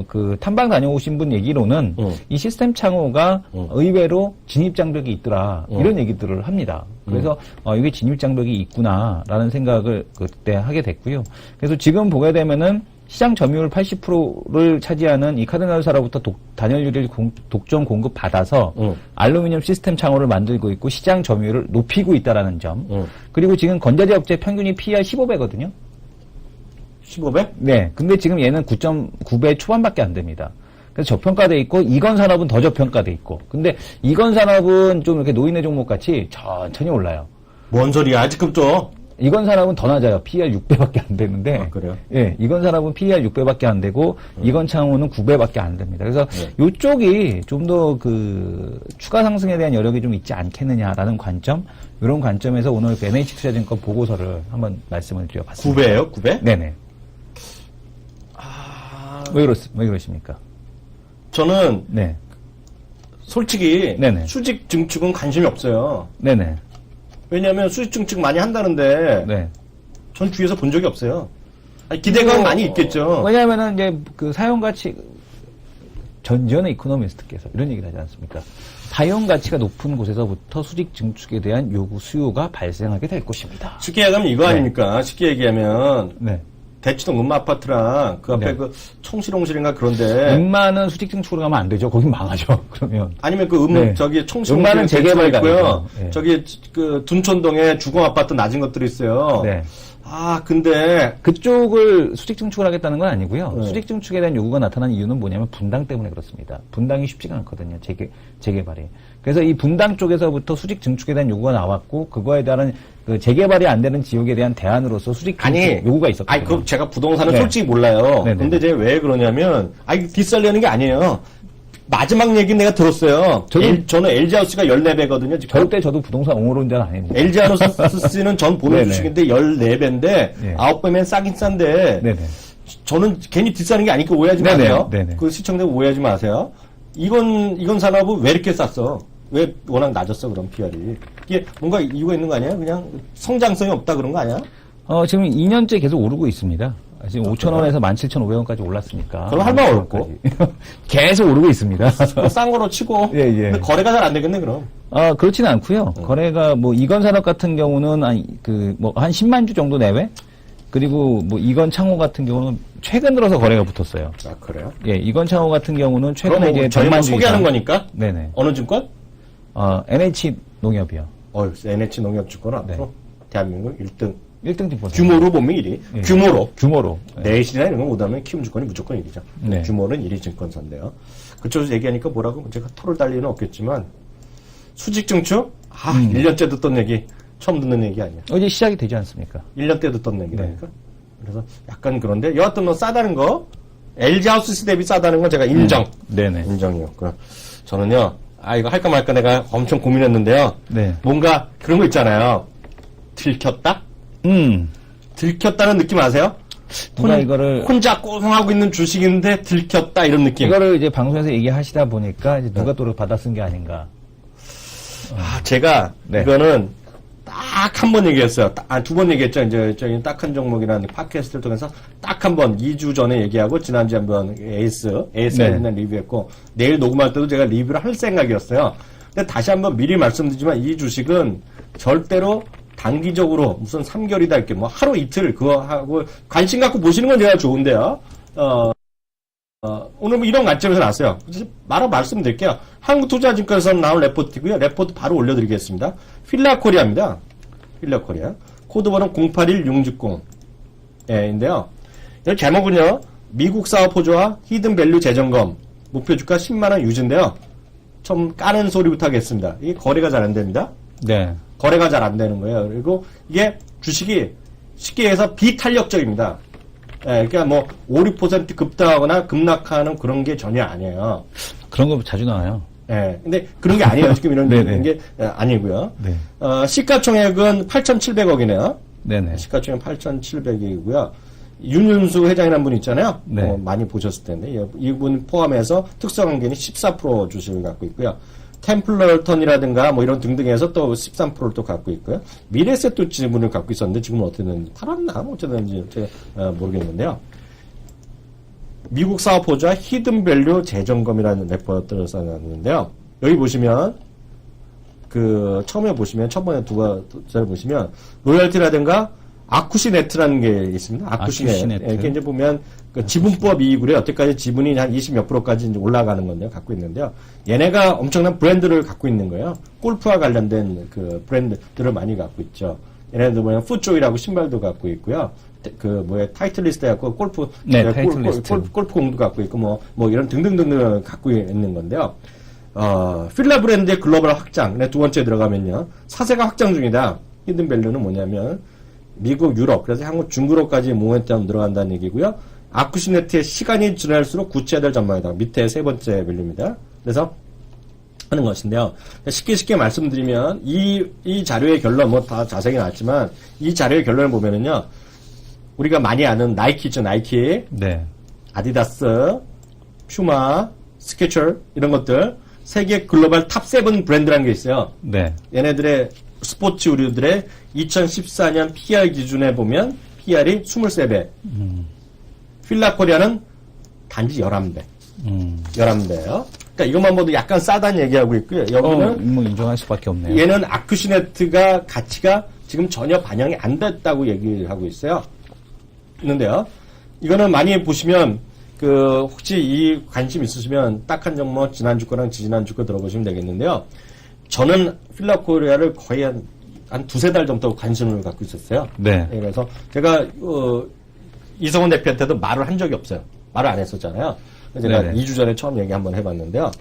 그 탐방 다녀오신 분 얘기로는 이 시스템 창호가 의외로 진입 장벽이 있더라 이런 얘기들을 합니다. 그래서 이게 진입 장벽이 있구나라는 생각을 그때 하게 됐고요. 그래서 지금 보게 되면은 시장 점유율 80%를 차지하는 이 카드널사로부터 단열유리를 독점 공급 받아서 알루미늄 시스템 창호를 만들고 있고 시장 점유율을 높이고 있다라는 점. 그리고 지금 건자재 업체 평균이 PER 15배거든요. 15배? 네. 근데 지금 얘는 9.9배 초반밖에 안 됩니다. 그래서 저평가돼 있고 이건산업은 더 저평가돼 있고. 근데 이건산업은 좀 이렇게 노인의 종목 같이 천천히 올라요. 뭔 소리야? 아직금 또. 이건산업은 더 낮아요. PER 6배밖에 안 되는데. 아, 그래요? 예, 이건산업은 PER 6배밖에 안 되고, 이건창호는 9배밖에 안 됩니다. 그래서 요쪽이 좀 더 추가 상승에 대한 여력이 좀 있지 않겠느냐라는 관점, 이런 관점에서 오늘 NH투자증권 보고서를 한번 말씀을 드려봤습니다. 9배예요? 9배? 네네. 왜 그러십니까? 저는 네. 솔직히 네네. 수직 증축은 관심이 없어요. 네네. 왜냐하면 수직 증축 많이 한다는데 네. 전 주위에서 본 적이 없어요. 아니, 기대감은 많이 있겠죠. 왜냐하면은 이제 사용 가치 전지현의 이코노미스트께서 이런 얘기를 하지 않습니까? 사용 가치가 높은 곳에서부터 수직 증축에 대한 수요가 발생하게 될 것입니다. 쉽게 얘기하면 이거 아닙니까? 쉽게 얘기하면 네. 대치동 음마 아파트랑 그 앞에 네. 그 총실홍실인가 그런데 음마는 수직 증축으로 가면 안 되죠. 거긴 망하죠. 그러면. 아니면 그 네. 저기 총실홍실 음마는 재개발 있고요. 가능해요. 네. 저기 그 둔촌동에 주공 아파트 낮은 것들이 있어요. 네. 근데 그쪽을 수직 증축을 하겠다는 건 아니고요. 네. 수직 증축에 대한 요구가 나타난 이유는 뭐냐면 분당 때문에 그렇습니다. 분당이 쉽지가 않거든요. 재개발이. 그래서 이 분당 쪽에서부터 수직 증축에 대한 요구가 나왔고 그거에 대한 재개발이 안 되는 지역에 대한 대안으로서 수직 증축 요구가 있었거든요. 그 제가 부동산은 네. 솔직히 몰라요. 네네. 근데 제가 왜 그러냐면 뒷살려는 게 아니에요. 마지막 얘기 내가 들었어요. 저는 LG하우스가 14배거든요. 지금. 절대 저도 부동산 옹호론자는 아닙니다. LG하우스는 전 보는 네네. 주식인데 14배인데 네. 9배면 싸긴 싼데 네네. 저는 괜히 뒷사는 게 아니니까 오해하지 네네. 마세요. 네네. 그 시청자 오해하지 마세요. 이건 산업은 왜 이렇게 쌌어? 왜 워낙 낮았어 그럼 PR이? 이게 뭔가 이유가 있는 거 아니야? 그냥 성장성이 없다 그런 거 아니야? 지금 2년째 계속 오르고 있습니다. 지금 5,000원에서 17,500원까지 올랐으니까. 그럼 할만 오르고. 계속 오르고 있습니다. 싼 거로 치고. 예, 예. 근데 거래가 잘 안 되겠네, 그럼. 그렇지는 않고요. 거래가 뭐 이건산업 같은 경우는 한 10만 주 정도 내외? 그리고 뭐 이건창호 같은 경우는 최근 들어서 거래가 붙었어요. 아, 그래요? 예, 이건창호 같은 경우는 최근에 그럼 이제 저희만 100만 주 소개하는 이상. 거니까? 네네. 어느 증권? NH 농협이요. NH 농협증권 앞으로 대한민국 1등. 1등 뒷번호. 규모로 보면 1위. 예. 규모로. 네. 내실이나 이런 거 못하면 키움증권이 무조건 1위죠. 네. 규모는 1위 증권사인데요. 그쪽에서 얘기하니까 뭐라고 제가 토를 달리는 리는 없겠지만 수직증축? 1년째 듣던 얘기. 처음 듣는 얘기 아니야. 이제 시작이 되지 않습니까? 1년 때 듣던 얘기라니까. 그래서 약간 그런데 여하튼 뭐 싸다는 거 LG하우스 대비 싸다는 건 제가 인정. 네네. 인정이었고요. 저는요. 이거 할까 말까 내가 엄청 고민했는데요. 네. 뭔가 그런 거 있잖아요. 들켰다? 들켰다는 느낌 아세요? 누가 이거를 혼자 꽁하고 있는 주식인데 들켰다 이런 느낌. 이거를 이제 방송에서 얘기하시다 보니까 이제 누가 또 받아 쓴 게 아닌가. 제가 네. 이거는 딱 한 번 얘기했어요. 두 번 얘기했죠. 이제 저희 딱 한 종목이라는 팟캐스트를 통해서 딱 한 번 2주 전에 얘기하고 지난주에 한번 에이스에 대한 리뷰했고 내일 녹음할 때도 제가 리뷰를 할 생각이었어요. 근데 다시 한번 미리 말씀드리지만 이 주식은 절대로 단기적으로 무슨 3개월이다 이렇게 뭐 하루 이틀 그거 하고 관심 갖고 보시는 건 제가 좋은데요. 오늘 뭐 이런 관점에서 나왔어요. 말씀드릴게요. 한국투자증권에서 나온 레포트고요. 레포트 바로 올려드리겠습니다. 필라코리아입니다. 필라코리아. 코드번호 081660. 인데요. 이 제목은요. 미국 사업 호조와 히든밸류 재점검. 목표주가 10만원 유지인데요. 좀 까는 소리부터 하겠습니다. 이게 거래가 잘 안 됩니다. 네. 거래가 잘 안 되는 거예요. 그리고 이게 주식이 쉽게 해서 비탄력적입니다. 그러니까 뭐 5, 6% 급등하거나 급락하는 그런 게 전혀 아니에요. 그런 거 자주 나와요. 근데 그런 게 아니에요. 지금 이런 게 아니고요. 네. 시가총액은 8,700억이네요. 네네. 시가총액 8,700억이고요. 윤윤수 회장이라는 분 있잖아요. 네. 많이 보셨을 텐데 이분 포함해서 특성환경이 14% 주식을 갖고 있고요. 템플러턴이라든가 뭐 이런 등등해서 또 13%를 또 갖고 있고요. 미래세트 지분을 갖고 있었는데 지금은 어떻게 됐는지 팔았나 뭐 어쨌든지 제가 모르겠는데요. 미국 사업 호조와 히든밸류 재점검이라는 레포트를 써놨는데요. 여기 보시면 처음에 보시면 첫 번째 두 번째를 보시면 로열티라든가 아쿠시네트라는 게 있습니다. 아쿠시네트. 이게 이제 보면 그 지분법 이익으로 여태까지 지분이 한 20몇 프로까지 이제 올라가는 건데요. 갖고 있는데요. 얘네가 엄청난 브랜드를 갖고 있는 거예요. 골프와 관련된 그 브랜드들을 많이 갖고 있죠. 얘네들 뭐냐 풋조이라고 신발도 갖고 있고요. 타이틀리스트 갖고 골프, 골프공도 갖고 있고 뭐 이런 등등등을 갖고 있는 건데요. 필라 브랜드의 글로벌 확장. 두 번째 들어가면요. 사세가 확장 중이다. 히든밸류는 뭐냐면 미국, 유럽, 그래서 한국, 중국으로까지 모멘텀 들어간다는 얘기고요. 아쿠시네트의 시간이 지날수록 구체화될 전망이다. 밑에 세 번째 밸류입니다. 그래서 하는 것인데요. 쉽게 말씀드리면 이 자료의 결론 뭐 다 자세히 나왔지만 이 자료의 결론을 보면은요. 우리가 많이 아는 나이키 있죠. 나이키, 네. 아디다스, 퓨마, 스케쳐 이런 것들 세계 글로벌 탑 7 브랜드라는 게 있어요. 네. 얘네들의 스포츠 의류들의 2014년 PR 기준에 보면 PR이 23배. 필라코리아는 단지 11배. 11배예요. 그러니까 이것만 봐도 약간 싸다는 얘기하고 있고요. 여기는 뭐 인정할 수밖에 없네요. 얘는 아쿠시네트가 가치가 지금 전혀 반영이 안 됐다고 얘기하고 있어요. 있는데요. 이거는 많이 보시면 혹시 이 관심 있으시면 딱 한 종목 지난주 거랑 지지난주 거 들어보시면 되겠는데요. 저는 필라코리아를 거의 한 두세 달 전부터 관심을 갖고 있었어요. 네. 그래서 제가 이성훈 대표한테도 말을 한 적이 없어요. 말을 안 했었잖아요. 제가 네네. 2주 전에 처음 얘기 한번 해봤는데요.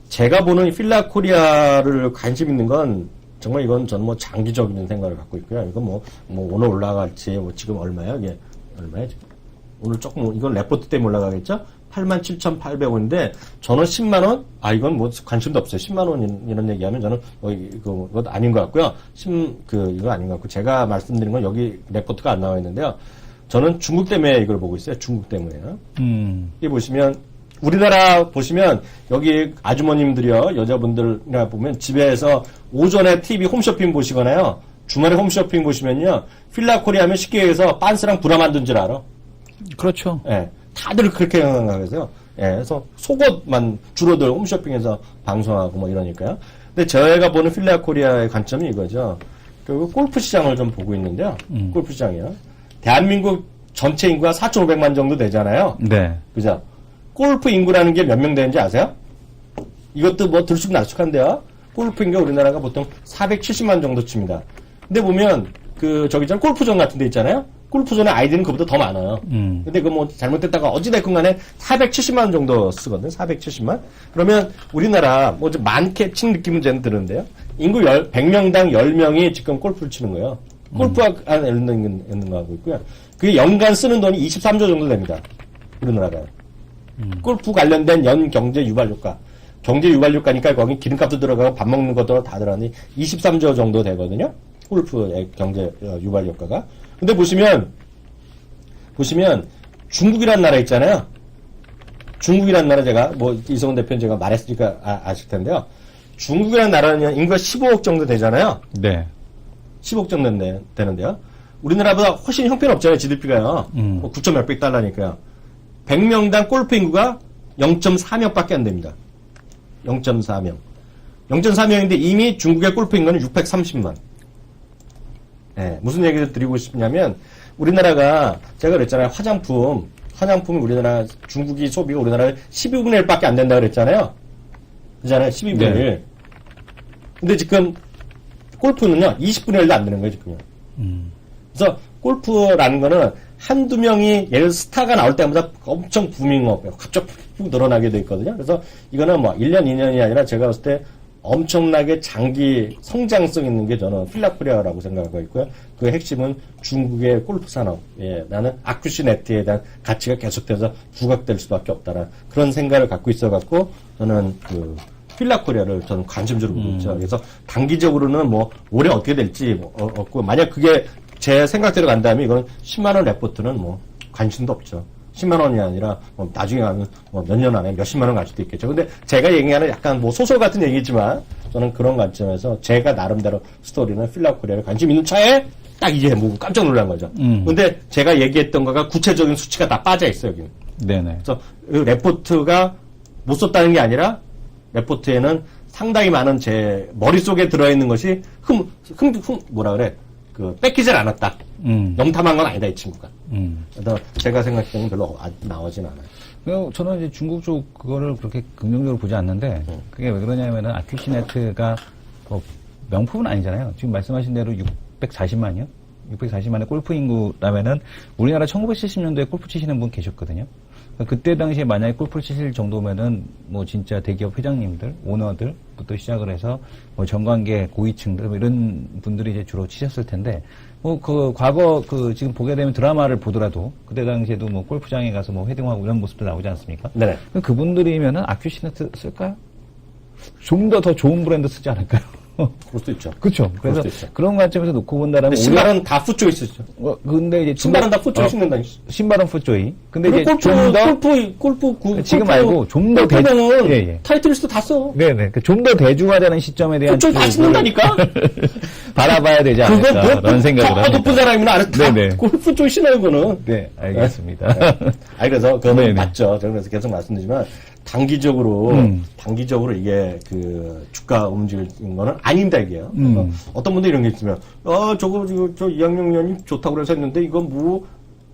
제가 보는 필라코리아를 관심 있는 건 정말 이건 저는 뭐 장기적인 생각을 갖고 있고요. 이건 뭐 오늘 올라갈지 지금 얼마예요? 이게 얼마예요 지금? 오늘 조금 이건 레포트 때문에 올라가겠죠? 87,800원인데 저는 10만원? 이건 뭐 관심도 없어요. 10만원 이런 얘기하면 저는 이거 아닌 것 같고요. 이거 아닌 것 같고 제가 말씀드린 건 여기 레포트가 안 나와 있는데요. 저는 중국 때문에 이걸 보고 있어요. 중국 때문에요. 여기 보시면 우리나라 보시면 여기 아주머님들이요. 여자분들이나 보면 집에서 오전에 TV 홈쇼핑 보시거나요. 주말에 홈쇼핑 보시면요. 필라코리아 하면 쉽게 얘기해서 빤스랑 브라 만든 줄 알아. 그렇죠. 예, 다들 그렇게 생각하세요. 예, 그래서 속옷만 주로들 홈쇼핑에서 방송하고 뭐 이러니까요. 근데 저희가 보는 필레아 코리아의 관점이 이거죠. 결국 골프 시장을 좀 보고 있는데요. 골프 시장이요. 대한민국 전체 인구가 4,500만 정도 되잖아요. 네. 그죠? 골프 인구라는 게 몇 명 되는지 아세요? 이것도 뭐 들쑥날쑥한데요. 골프 인구 우리나라가 보통 470만 정도 칩니다. 근데 보면 저기 전 골프존 같은 데 있잖아요. 골프존에 아이들은 그보다 더 많아요. 근데 그 뭐 잘못됐다가 어찌됐건 간에 470만 정도 쓰거든. 470만. 그러면 우리나라 뭐 좀 많게 친 느낌은 저는 드는데요. 인구 100명당 10명이 지금 골프를 치는 거예요. 골프화 안에 있는 거 하고 있고요. 그게 연간 쓰는 돈이 23조 정도 됩니다. 우리나라가. 골프 관련된 연 경제 유발 효과. 경제 유발 효과니까 거기 기름값도 들어가고 밥 먹는 것도 다 들어가니 23조 정도 되거든요. 골프의 경제 유발 효과가. 근데 보시면 중국이라는 나라 있잖아요. 중국이라는 나라 제가 뭐 이성훈 대표는 제가 말했으니까 아실 텐데요. 중국이라는 나라는 인구가 15억 정도 되잖아요. 네. 15억 정도 되는데요. 우리나라보다 훨씬 형편없잖아요. GDP가요. 9천 몇백 달러니까요. 100명당 골프 인구가 0.4명밖에 안 됩니다. 0.4명. 0.4명인데 이미 중국의 골프 인구는 630만. 예, 무슨 얘기를 드리고 싶냐면 우리나라가 제가 그랬잖아요. 화장품이 우리나라 중국이 소비가 우리나라 12분의 1밖에 안 된다 그랬잖아요. 그잖아요. 12분의 1. 네. 근데 지금 골프는요. 20분의 1도 안 되는 거예요, 지금요. 그래서 골프라는 거는 한두 명이 예를 들어 스타가 나올 때마다 엄청 부밍업, 갑자기 푹 늘어나게 돼 있거든요. 그래서 이거는 뭐 1년, 2년이 아니라 제가 봤을 때 엄청나게 장기 성장성 있는 게 저는 필라코리아라고 생각하고 있고요. 그 핵심은 중국의 골프 산업. 예, 나는 아큐시네트에 대한 가치가 계속돼서 부각될 수밖에 없다는 그런 생각을 갖고 있어갖고 저는 필라코리아를 저는 관심적으로 보고 있죠. 그래서 단기적으로는 뭐 올해 어떻게 될지 없고 만약 그게 제 생각대로 간다면 이건 10만 원 레포트는 뭐 관심도 없죠. 10만 원이 아니라 뭐 나중에 가면 뭐 몇 년 안에 몇십만 원 갈 수도 있겠죠. 근데 제가 얘기하는 약간 뭐 소설 같은 얘기지만 저는 그런 관점에서 제가 나름대로 스토리는 필라코리아를 관심 있는 차에 딱 이게 뭐 깜짝 놀란 거죠. 근데 제가 얘기했던 거가 구체적인 수치가 다 빠져 있어요, 여기. 네네. 그래서 이 레포트가 못 썼다는 게 아니라 레포트에는 상당히 많은 제 머릿속에 들어있는 것이 뭐라 그래. 뺏기질 않았다. 염탐한 건 아니다, 이 친구가. 그래서 제가 생각했던 건 별로 나오진 않아요. 저는 이제 중국 쪽 그거를 그렇게 긍정적으로 보지 않는데, 그게 왜 그러냐면은 아큐시네트가 뭐 명품은 아니잖아요. 지금 말씀하신 대로 640만이요? 640만의 골프 인구라면은 우리나라 1970년도에 골프 치시는 분 계셨거든요. 그때 당시에 만약에 골프를 치실 정도면은 뭐 진짜 대기업 회장님들, 오너들부터 시작을 해서 뭐 정관계 고위층들 뭐 이런 분들이 이제 주로 치셨을 텐데 뭐 과거 지금 보게 되면 드라마를 보더라도 그때 당시에도 뭐 골프장에 가서 뭐 회동하고 이런 모습도 나오지 않습니까? 네. 그분들이면은 아큐시네트 쓸까요? 좀 더 좋은 브랜드 쓰지 않을까요? 그럴 수도 있죠. 그렇죠. 그래서 그런 관점에서 놓고 본다라면 신발은 다 풋조이스죠. 근데 이제 신발은 다 풋조이 신는다. 신발은 풋조이. 근데 이제 골프 지금 말고 좀 더 타이틀리스트 다 써. 네네. 좀 더 대중화되는 시점에 대한 풋조이 다 신는다니까. 바라봐야 되지 않을까 그런 생각을 합니다. 높은 사람이면 알았다. 골프조이 신어요, 그거는. 네, 알겠습니다. 아니 그래서 그거는 맞죠. 제가 그래서 계속 말씀드리지만. 단기적으로 이게 주가 움직이는 거는 아닙니다, 이게요. 어떤 분들 이런 게 있으면, 저 2학년이 좋다고 그래서 했는데, 이건 뭐,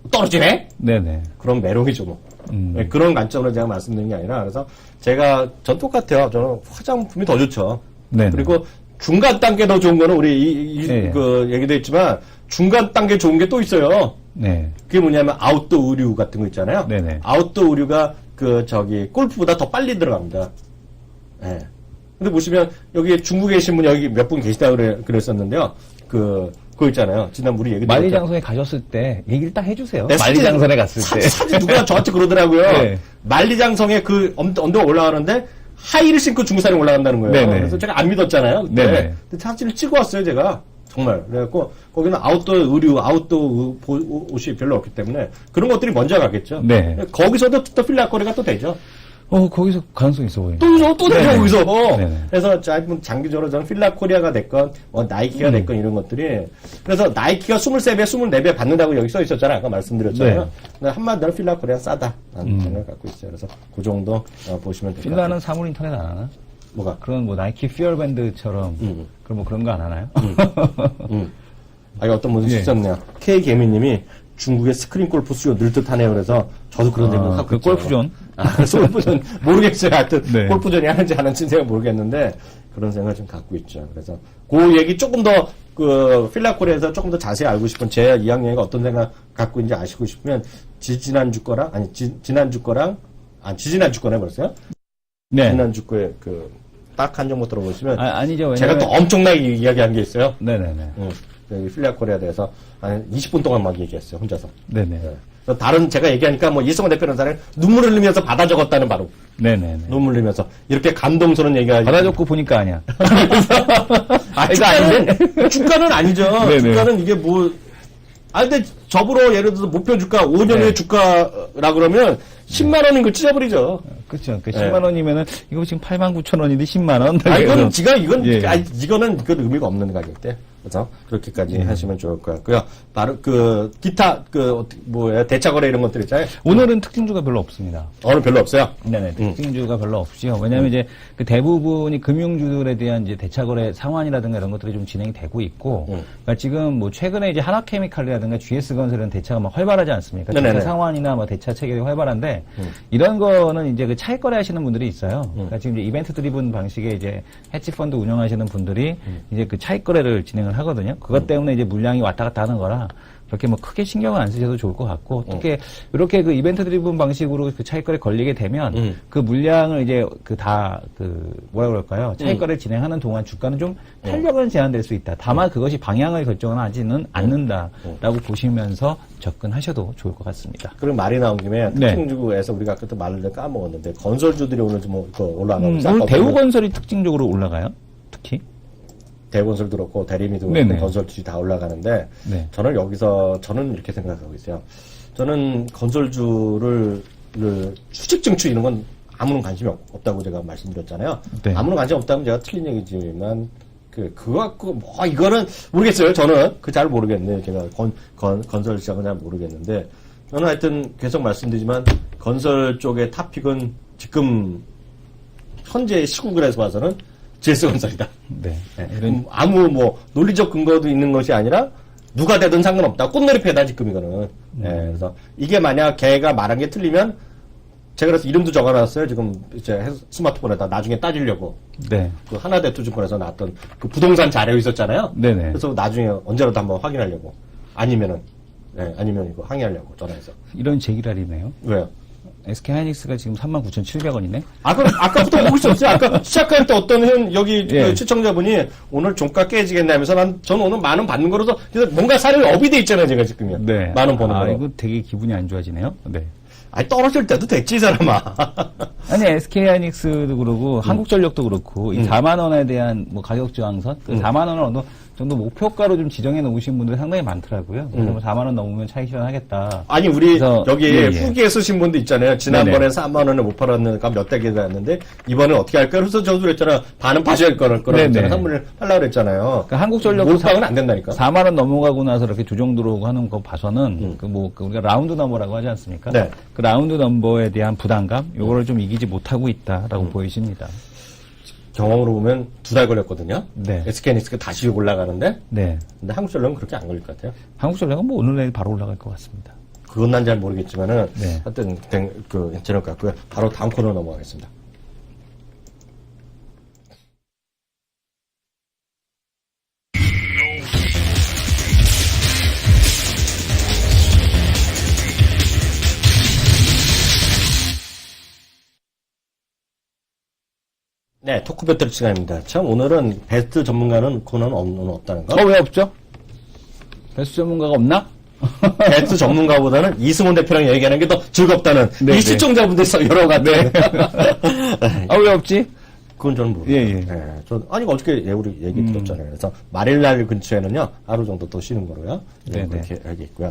떨어지네? 네네. 그런 매력이죠, 뭐. 네, 그런 관점으로 제가 말씀드리는 게 아니라, 그래서 전 똑같아요. 저는 화장품이 더 좋죠. 네네. 그리고 중간 단계 더 좋은 거는 얘기도 했지만, 중간 단계 좋은 게 또 있어요. 네. 그게 뭐냐면, 아웃도어 의류 같은 거 있잖아요. 네네. 아웃도어 의류가 골프보다 더 빨리 들어갑니다. 예. 네. 근데 보시면, 여기 중국에 계신 분 여기 몇 분 계시다고 그랬었는데요. 그거 있잖아요. 지난번 우리 얘기 만리장성에 가셨을 때, 얘기를 딱 해주세요. 만리장성에 갔을 때. 사실 누가 저한테 그러더라고요. 네. 만리장성에 언덕 올라가는데, 하이힐을 신고 중국 사람이 올라간다는 거예요. 네네. 그래서 제가 안 믿었잖아요. 근데 사진을 찍어 왔어요, 제가. 정말. 그래갖고, 거기는 아웃도어 의류, 아웃도어 옷이 별로 없기 때문에, 그런 것들이 먼저 가겠죠. 네. 거기서도 또 필라코리가 또 되죠. 거기서 가능성이 있어 보여요. 또 대표 거기서. 네네. 그래서 장기적으로 저는 필라 코리아가 됐건, 나이키가 됐건 이런 것들이. 그래서 나이키가 23배, 24배 받는다고 여기 써 있었잖아요. 아까 말씀드렸잖아요. 근데 한마디로 필라 코리아 싸다. 라는 생각을 갖고 있어요. 그래서 그 정도 보시면 됩니다. 필라는 사물 인터넷 안 하나? 뭐가? 그런 뭐 나이키 피어밴드처럼 그런 뭐 그런 거 안 하나요? 어떤 분이 있었네요. K개미님이 중국의 스크린 골프 수요 늘 듯하네요. 그래서 저도 그런 생각 하고 그 있죠. 골프존? 그래서 골프존 모르겠어요. 하여튼 네. 골프존이 하는지 안 하는지는 모르겠는데 그런 생각을 좀 갖고 있죠. 그래서 그 얘기 조금 더 필라코리아에서 조금 더 자세히 알고 싶은 제 이학년이가 어떤 생각 갖고 있는지 아시고 싶으면 지지난주 거랑 지지난주 거네 벌써요? 네. 지난주 거에 딱 한 정도 들어보시면 아니죠. 제가 또 엄청나게 이야기한 게 있어요. 네네네. 필라코리아에 대해서 한 20분 동안 막 얘기했어요. 혼자서. 네네. 그래서 다른 제가 얘기하니까 이승원 대표라는 사람이 눈물을 흘리면서 받아 적었다는 바로. 네네네. 눈물 흘리면서 이렇게 감동스러운 얘기가 받아 적고 보니까 아니야. 이거 아닌데? 주가는 아니죠. 네네. 주가는 이게 근데 저으로 예를 들어서 목표 주가 5년 후에 주가라 그러면 10만 원인 거 찢어버리죠. 그렇죠. 10만 원이면은 이거 지금 89,000원인데 10만 원. 이거는 의미가 없는 가격대. 그래서 그렇게까지 하시면 좋을 것 같고요. 바로 기타 대차거래 이런 것들 있잖아요. 오늘은 특징주가 별로 없습니다. 오늘 별로 없어요. 네네. 특징주가 별로 없죠. 왜냐하면 이제 대부분이 금융주들에 대한 이제 대차거래 상환이라든가 이런 것들이 좀 진행이 되고 있고, 그러니까 지금 최근에 이제 하나케미칼이라든가 GS건설은 대차가 막 활발하지 않습니까? 대차 상환이나 대차 체결이 활발한데 이런 거는 이제 차익거래 하시는 분들이 있어요. 그러니까 지금 이제 이벤트 드리븐 방식의 이제 헤지펀드 운영하시는 분들이 이제 차익거래를 진행을 하거든요. 그것 때문에 이제 물량이 왔다 갔다 하는 거라 그렇게 크게 신경을 안 쓰셔도 좋을 것 같고, 특히 이렇게 이벤트 드리븐 방식으로 차익거래 걸리게 되면 그 물량을 이제 뭐라 그럴까요? 차익거래를 진행하는 동안 주가는 좀 탄력은 제한될 수 있다. 다만 그것이 방향을 결정하지는 않는다라고 보시면서 접근하셔도 좋을 것 같습니다. 그리고 말이 나온 김에 특징주에서 우리가 아까 또 말을 까먹었는데 건설주들이 오늘 좀 올라가고 있어요. 오늘 대우건설이 특징적으로 올라가요? 특히? 대건설도 그렇고 대림이도 그렇고 건설주들이 다 올라가는데 저는 저는 이렇게 생각하고 있어요. 저는 건설주를 수직 증축 이런 건 아무런 관심이 없다고 제가 말씀드렸잖아요. 아무런 관심 없다면 제가 틀린 얘기지만 그거 갖고 이거는 모르겠어요. 저는 잘 모르겠네요. 제가 건설 시장은 잘 모르겠는데 저는 하여튼 계속 말씀드리지만 건설 쪽의 탑픽은 지금 현재 시국에서 봐서는 GS건설이다. 아무 논리적 근거도 있는 것이 아니라 누가 되든 상관없다. 꽃놀이 패다 지금 이거는. 그래서 이게 만약 걔가 말한 게 틀리면 제가 그래서 이름도 적어놨어요. 지금 이제 스마트폰에다 나중에 따지려고. 그 하나대투증권에서 나왔던 그 부동산 자료 있었잖아요. 그래서 나중에 언제라도 한번 확인하려고. 아니면 이거 항의하려고 전화해서. 이런 제기랄이네요. 왜요? SK하이닉스가 지금 39,700원이네? 아까부터 보고 있었어요. 아까 시작할 때 어떤 여기 시청자분이 오늘 종가 깨지겠냐면서 저는 오늘 만원 받는 거로서 뭔가 사람이 업이 돼 있잖아요. 제가 지금. 만원 버는 거. 이거 되게 기분이 안 좋아지네요. 떨어질 때도 됐지, 이 사람아. 아니, SK하이닉스도 그러고, 한국전력도 그렇고, 이 4만원에 대한 가격 저항선? 4만원을 어느 정도 목표가로 좀 지정해 놓으신 분들이 상당히 많더라고요. 그래서 4만원 넘으면 차익 실현하겠다. 아니, 우리 여기 후기에 쓰신 분도 있잖아요. 지난번에 4만원에 못 팔았는가 몇 대기가 였는데, 이번에 어떻게 할까요? 그래서 저도 그랬잖아. 반은 파셔야 할 거라고 선물을 하려고 그랬잖아요. 그러니까 한국전력도 몰빵은 안 된다니까. 4만원 넘어가고 나서 이렇게 조정 들어오고 하는 거 봐서는, 우리가 라운드 넘버라고 하지 않습니까? 그 라운드 넘버에 대한 부담감, 요거를 좀 이기지 못하고 있다라고 보이십니다. 경험으로 보면 2달 걸렸거든요. SK하이닉스가 다시 올라가는데. 근데 한국전력은 그렇게 안 걸릴 것 같아요. 한국전력은 오늘 내일 바로 올라갈 것 같습니다. 그건 난 잘 모르겠지만은. 하여튼, 괜찮을 것 같고요. 바로 다음 코너 넘어가겠습니다. 토크 배틀 시간입니다. 참, 오늘은 베스트 전문가는 코너는 없다는 거? 왜 없죠? 베스트 전문가가 없나? 베스트 전문가보다는 이승원 대표랑 얘기하는 게 더 즐겁다는 이 시청자분들 여러 가지. 왜 없지? 그건 저는 모르겠어요. 예, 예. 아니, 어저께 우리 얘기 들었잖아요. 그래서 말일날 근처에는요, 하루 정도 더 쉬는 거로요. 네네. 그렇게 알고 있고요.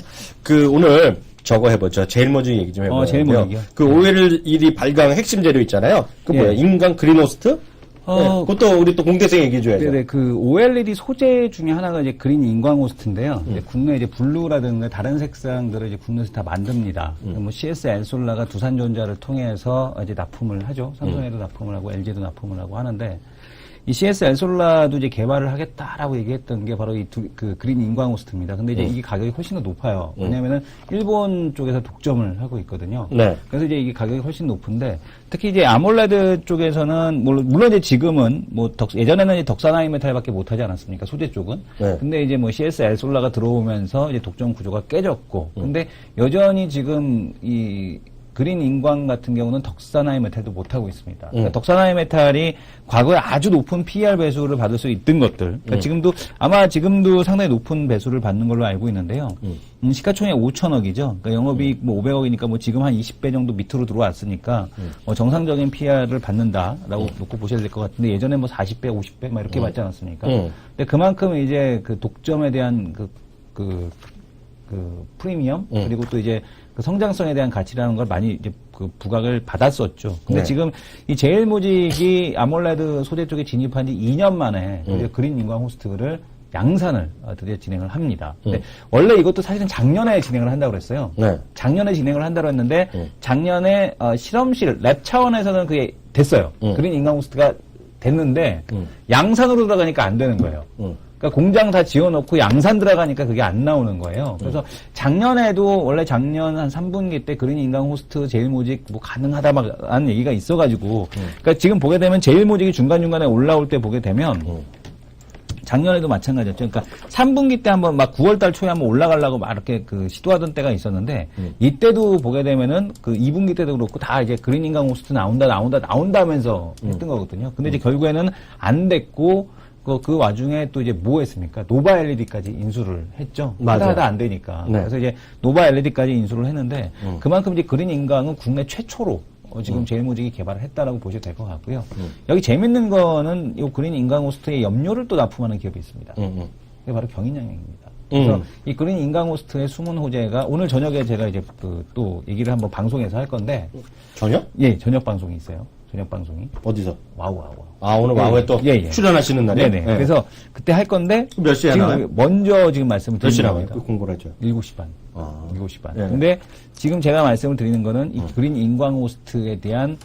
오늘 저거 해보죠. 제일모직 얘기 좀 해보죠. 제일모직이요? OLED 발광 핵심 재료 있잖아요. 그 뭐야? 예. 인간 그린호스트? 그것도 우리 또 공대생 얘기해줘야죠. 네네, 그 OLED 소재 중에 하나가 이제 그린 인광호스트인데요. 이제 국내 이제 블루라든가 다른 색상들을 이제 국내에서 다 만듭니다. 뭐 CS 엔솔라가 두산전자를 통해서 이제 납품을 하죠. 삼성에도 납품을 하고 LG도 납품을 하고 하는데, 이 CS 엔솔라도 이제 개발을 하겠다라고 얘기했던 게 바로 그 그린 인광호스트입니다. 근데 이제 이게 가격이 훨씬 더 높아요. 왜냐면은 일본 쪽에서 독점을 하고 있거든요. 네. 그래서 이제 이게 가격이 훨씬 높은데, 특히 이제 아몰레드 쪽에서는 물론 이제 지금은 뭐 예전에는 이제 덕산하이메탈밖에 못 하지 않았습니까? 소재 쪽은. 네. 근데 이제 뭐 CS 엘솔라가 들어오면서 이제 독점 구조가 깨졌고, 근데 여전히 지금 이 그린 인광 같은 경우는 덕산하이메탈도 못하고 있습니다. 그러니까 덕산하이메탈이 과거에 아주 높은 PER 배수를 받을 수 있던 것들. 그러니까 지금도 상당히 높은 배수를 받는 걸로 알고 있는데요. 시가총액 5천억이죠. 그러니까 영업이익 뭐 500억이니까 뭐 지금 한 20배 정도 밑으로 들어왔으니까 정상적인 PER을 받는다라고 놓고 보셔야 될 것 같은데, 예전에 뭐 40배, 50배 막 이렇게 받지 않았습니까? 근데 그만큼 이제 그 독점에 대한 그 프리미엄, 그리고 또 이제 그 성장성에 대한 가치라는 걸 많이 이제 그 부각을 받았었죠. 근데 네. 지금 이 제일모직이 아몰레드 소재 쪽에 진입한 지 2년 만에 이제 그린 인광 호스트를 양산을 드디어 진행을 합니다. 근데 원래 이것도 사실은 작년에 진행을 한다고 그랬어요. 네. 작년에 진행을 한다고 했는데 작년에 실험실 랩 차원에서는 그게 됐어요. 그린 인광 호스트가 됐는데 양산으로 들어가니까 안 되는 거예요. 그러니까 공장 다 지어놓고 양산 들어가니까 그게 안 나오는 거예요. 그래서 작년에도 원래 작년 한 3분기 때 그린 인강 호스트 제일모직 뭐 가능하다 막 하는 얘기가 있어가지고, 그러니까 지금 보게 되면 제일모직이 중간중간에 올라올 때 보게 되면 작년에도 마찬가지였죠. 그러니까 3분기 때 한번 막 9월달 초에 한번 올라가려고 막 이렇게 그 시도하던 때가 있었는데, 이때도 보게 되면은 그 2분기 때도 그렇고 다 이제 그린 인강 호스트 나온다면서 했던 거거든요. 근데 이제 결국에는 안 됐고, 그 와중에 또 이제 뭐 했습니까? 노바 LED까지 인수를 했죠. 맞아요. 하다 안 되니까. 네. 그래서 이제 노바 LED까지 인수를 했는데, 그만큼 이제 그린 인강은 국내 최초로 지금 제일모직이 개발을 했다라고 보셔도 될 것 같고요. 여기 재밌는 거는 이 그린 인강 호스트의 염료를 또 납품하는 기업이 있습니다. 그게 바로 경인양행입니다. 그래서 이 그린 인강 호스트의 숨은 호재가 오늘 저녁에 제가 이제 또 얘기를 한번 방송에서 할 건데. 저녁? 예, 저녁 방송이 있어요. 저녁 방송이. 어디서? 와우. 오늘 와우에 또 출연하시는 날이에요? 네네. 그래서 그때 할 건데. 몇 시에 지금 나와요? 먼저 지금 말씀을 몇 시에 드리는 나와요? 겁니다. 그 공고를 하죠. 7시 반. 아. 7시 반. 네. 근데 지금 제가 말씀을 드리는 거는 이 그린 인광 호스트에 대한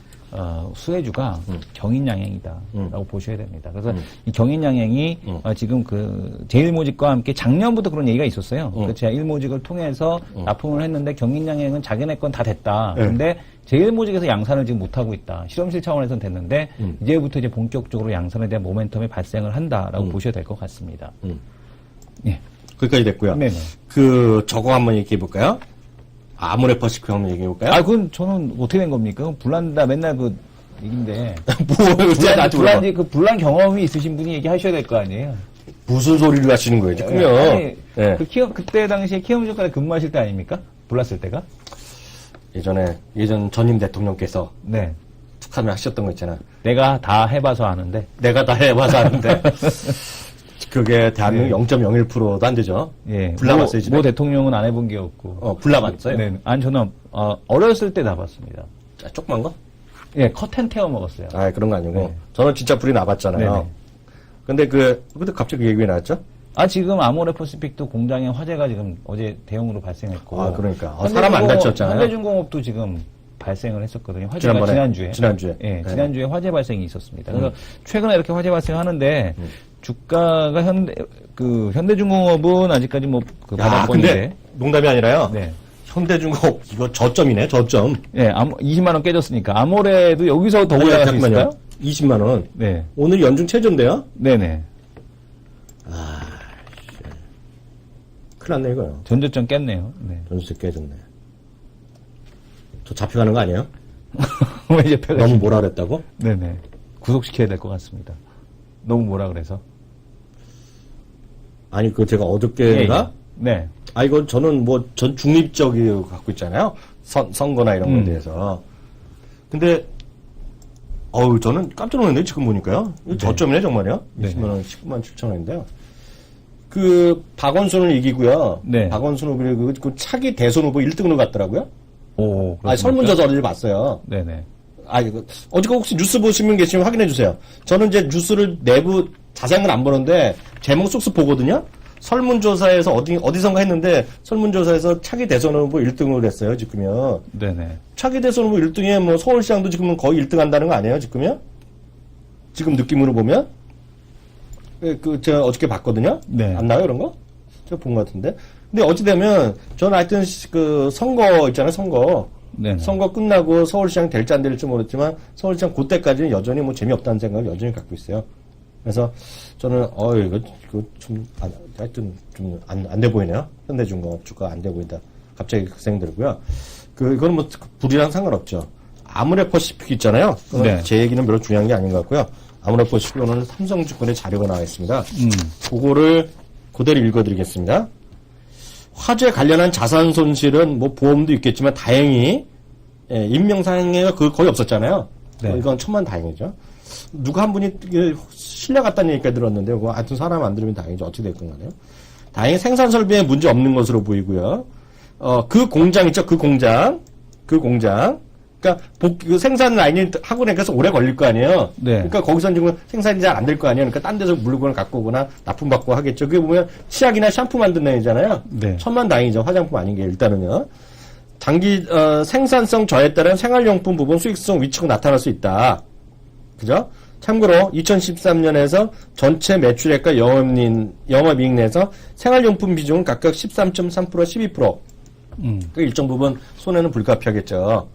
수혜주가 경인양행이다라고 보셔야 됩니다. 그래서 이 경인양행이 지금 그 제일모직과 함께 작년부터 그런 얘기가 있었어요. 그 제일모직을 통해서 납품을 했는데 경인양행은 자기네 건 다 됐다. 근데 제일모직에서 양산을 지금 못하고 있다. 실험실 차원에서는 됐는데 이제부터 이제 본격적으로 양산에 대한 모멘텀이 발생을 한다라고 보셔야 될 것 같습니다. 예. 거기까지 됐고요. 네네. 저거 한번 얘기해 볼까요? 아모레퍼시픽 한번 얘기해 볼까요? 그건 저는 어떻게 된 겁니까? 불난다 맨날 그 얘긴데. 불난 경험이 있으신 분이 얘기하셔야 될 거 아니에요? 무슨 소리를 하시는 거예요, 지금요? 아니, 네. 그때 당시에 키움증권에 근무하실 때 아닙니까? 불났을 때가? 예전 전임 대통령께서 네. 툭하면 하셨던 거 있잖아. 내가 다 해봐서 아는데. 내가 다 해봐서 아는데. 그게 대한민국 0.01%도 안 되죠. 예. 불나봤어요, 집에? 모 대통령은 안 해본 게 없고. 불나봤어요? 네. 아니, 저는, 어렸을 때 나봤습니다. 조그만 거? 예, 커튼 태워 먹었어요. 그런 거 아니고. 네. 저는 진짜 불이 나봤잖아요. 네네. 근데 근데 갑자기 그 얘기 나왔죠? 지금 아모레퍼시픽도 공장에 화재가 지금 어제 대형으로 발생했고. 그러니까. 사람 안 다쳤잖아요. 현대중공업도 지금 발생을 했었거든요. 화재가 지난주에. 예, 네. 지난주에 화재 발생이 있었습니다. 그래서 최근에 이렇게 화재 발생하는데 주가가 현대중공업은 아직까지 바닥권인데. 근데 농담이 아니라요. 네. 현대중공업 이거 저점이네, 저점. 예, 20만 원 깨졌으니까 아모레도 여기서 더 올라갈 수 있을까요? 20만 원. 네. 오늘 연중 최저인데요? 네네. 큰일 났네, 이거요. 전저점 깼네요. 네. 전수 깨졌네. 저 잡혀가는 거 아니에요? 왜 이제 너무 뭐라 그랬다고? 네네. 구속시켜야 될 것 같습니다. 너무 뭐라 그래서. 아니, 제가 어저께인가? 네. 이건 저는 전 중립적이고 갖고 있잖아요. 선거나 이런 거에 대해서. 근데, 어우, 저는 깜짝 놀랐네요, 지금 보니까요. 이거 저점이네, 정말요. 네. 20만원, 19만 7천 원인데요. 박원순을 이기고요. 네. 박원순 그리고 그 차기 대선 후보 1등으로 갔더라고요. 오, 아, 설문조사 어제 봤어요. 네네. 어저께 혹시 뉴스 보시면 계시면 확인해 주세요. 저는 이제 뉴스를 내부 자세한 건 안 보는데 제목 쏙쏙 보거든요. 설문조사에서 어디선가 했는데 설문조사에서 차기 대선 후보 1등으로 했어요, 지금요. 네네. 차기 대선 후보 1등에 뭐 서울시장도 지금은 거의 1등 한다는 거 아니에요, 지금요? 지금 느낌으로 보면? 제가 어저께 봤거든요. 네. 안 나와요, 그런 거? 제가 본 것 같은데. 근데 어찌되면 저는 하여튼 선거 있잖아요, 선거. 네네. 선거 끝나고 서울시장 될지 안 될지 모르겠지만 서울시장 그때까지는 여전히 뭐 재미없다는 생각을 여전히 갖고 있어요. 그래서 저는 이거 좀 하여튼 좀 안 돼 보이네요. 현대중공업 주가 안 돼 보인다. 갑자기 그 생각 들고요. 이거는 뭐 불이랑 상관없죠. 아모레퍼시픽 있잖아요. 네. 제 얘기는 별로 중요한 게 아닌 것 같고요. 아모레퍼시픽 오늘 삼성증권의 자료가 나와 있습니다. 그거를 그대로 읽어드리겠습니다. 화재 관련한 자산 손실은 뭐 보험도 있겠지만 다행히 인명상해가 거의 없었잖아요. 네. 이건 천만다행이죠. 누가 한 분이 실려 갔다는 얘기까지 들었는데 하여튼 사람 안 들으면 다행이죠. 어찌 됐건 간에요. 다행히 생산 설비에 문제 없는 것으로 보이고요. 그 공장 있죠. 그 공장. 그러니까 그 생산 라인이 하고 나서 오래 걸릴 거 아니에요. 네. 그러니까 거기서는 지금 생산이 잘 안 될 거 아니에요. 그러니까 딴 데서 물건을 갖고 오거나 납품받고 하겠죠. 그게 보면 치약이나 샴푸 만드는 애잖아요. 네. 천만다행이죠. 화장품 아닌 게 일단은요. 단기 생산성 저하에 따른 생활용품 부분 수익성 위축이 나타날 수 있다. 그죠? 참고로 2013년에서 전체 매출액과 영업이익 내에서 생활용품 비중은 각각 13.3%, 12%. 그 일정 부분 손해는 불가피하겠죠.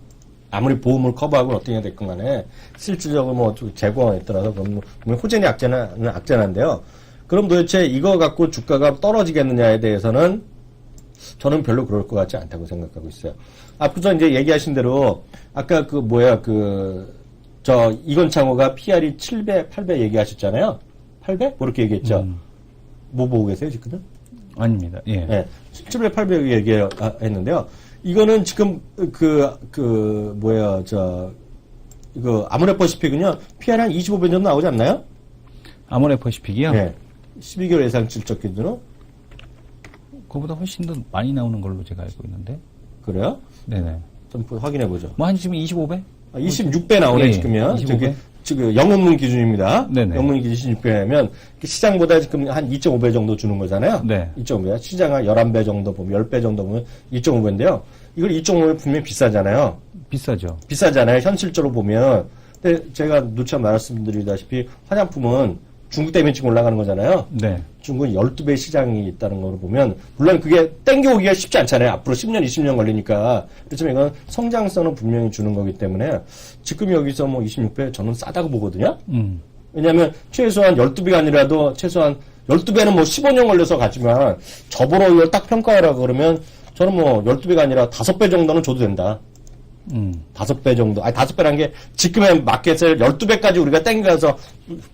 아무리 보험을 커버하고 어떻게 됐건 간에 실질적으로 뭐 재고에 따라서 그럼 호재니 악재난데요. 그럼 도대체 이거 갖고 주가가 떨어지겠느냐에 대해서는 저는 별로 그럴 것 같지 않다고 생각하고 있어요. 앞서 이제 얘기하신 대로 아까 이건창호가 PR이 7배, 8배 얘기하셨잖아요. 8배? 뭐 이렇게 얘기했죠. 뭐 보고 계세요, 지금은? 아닙니다. 예. 네. 7배, 8배 얘기했는데요. 이거는 지금, 아모레퍼시픽은요, PR이 한 25배 정도 나오지 않나요? 아모레퍼시픽이요? 네. 12개월 예상 실적 기준으로? 그거보다 훨씬 더 많이 나오는 걸로 제가 알고 있는데. 그래요? 네네. 좀 확인해보죠. 뭐 한 지금 25배? 26배 나오네, 예, 지금요. 25배? 지금 영업문 기준입니다. 네네. 영업문 기준 26배면 시장보다 지금 한 2.5배 정도 주는 거잖아요. 네. 2.5배. 시장 한 11배 정도 보면 10배 정도 보면 2.5배인데요. 이걸 2.5배 분명히 비싸잖아요. 비싸죠. 비싸잖아요. 현실적으로 보면. 근데 제가 누차 말씀드리다시피 화장품은 중국 때문에 지금 올라가는 거잖아요. 네. 중국은 12배 시장이 있다는 걸 보면, 물론 그게 땡겨오기가 쉽지 않잖아요. 앞으로 10년, 20년 걸리니까. 그렇지만 이건 성장성은 분명히 주는 거기 때문에, 지금 여기서 뭐 26배 저는 싸다고 보거든요. 왜냐하면 최소한 12배가 아니라도 최소한 12배는 뭐 15년 걸려서 가지만, 저보러 이걸 딱 평가하라고 그러면, 저는 뭐 12배가 아니라 5배 정도는 줘도 된다. 5배 정도. 5배란 게 지금의 마켓을 12배까지 우리가 땡겨서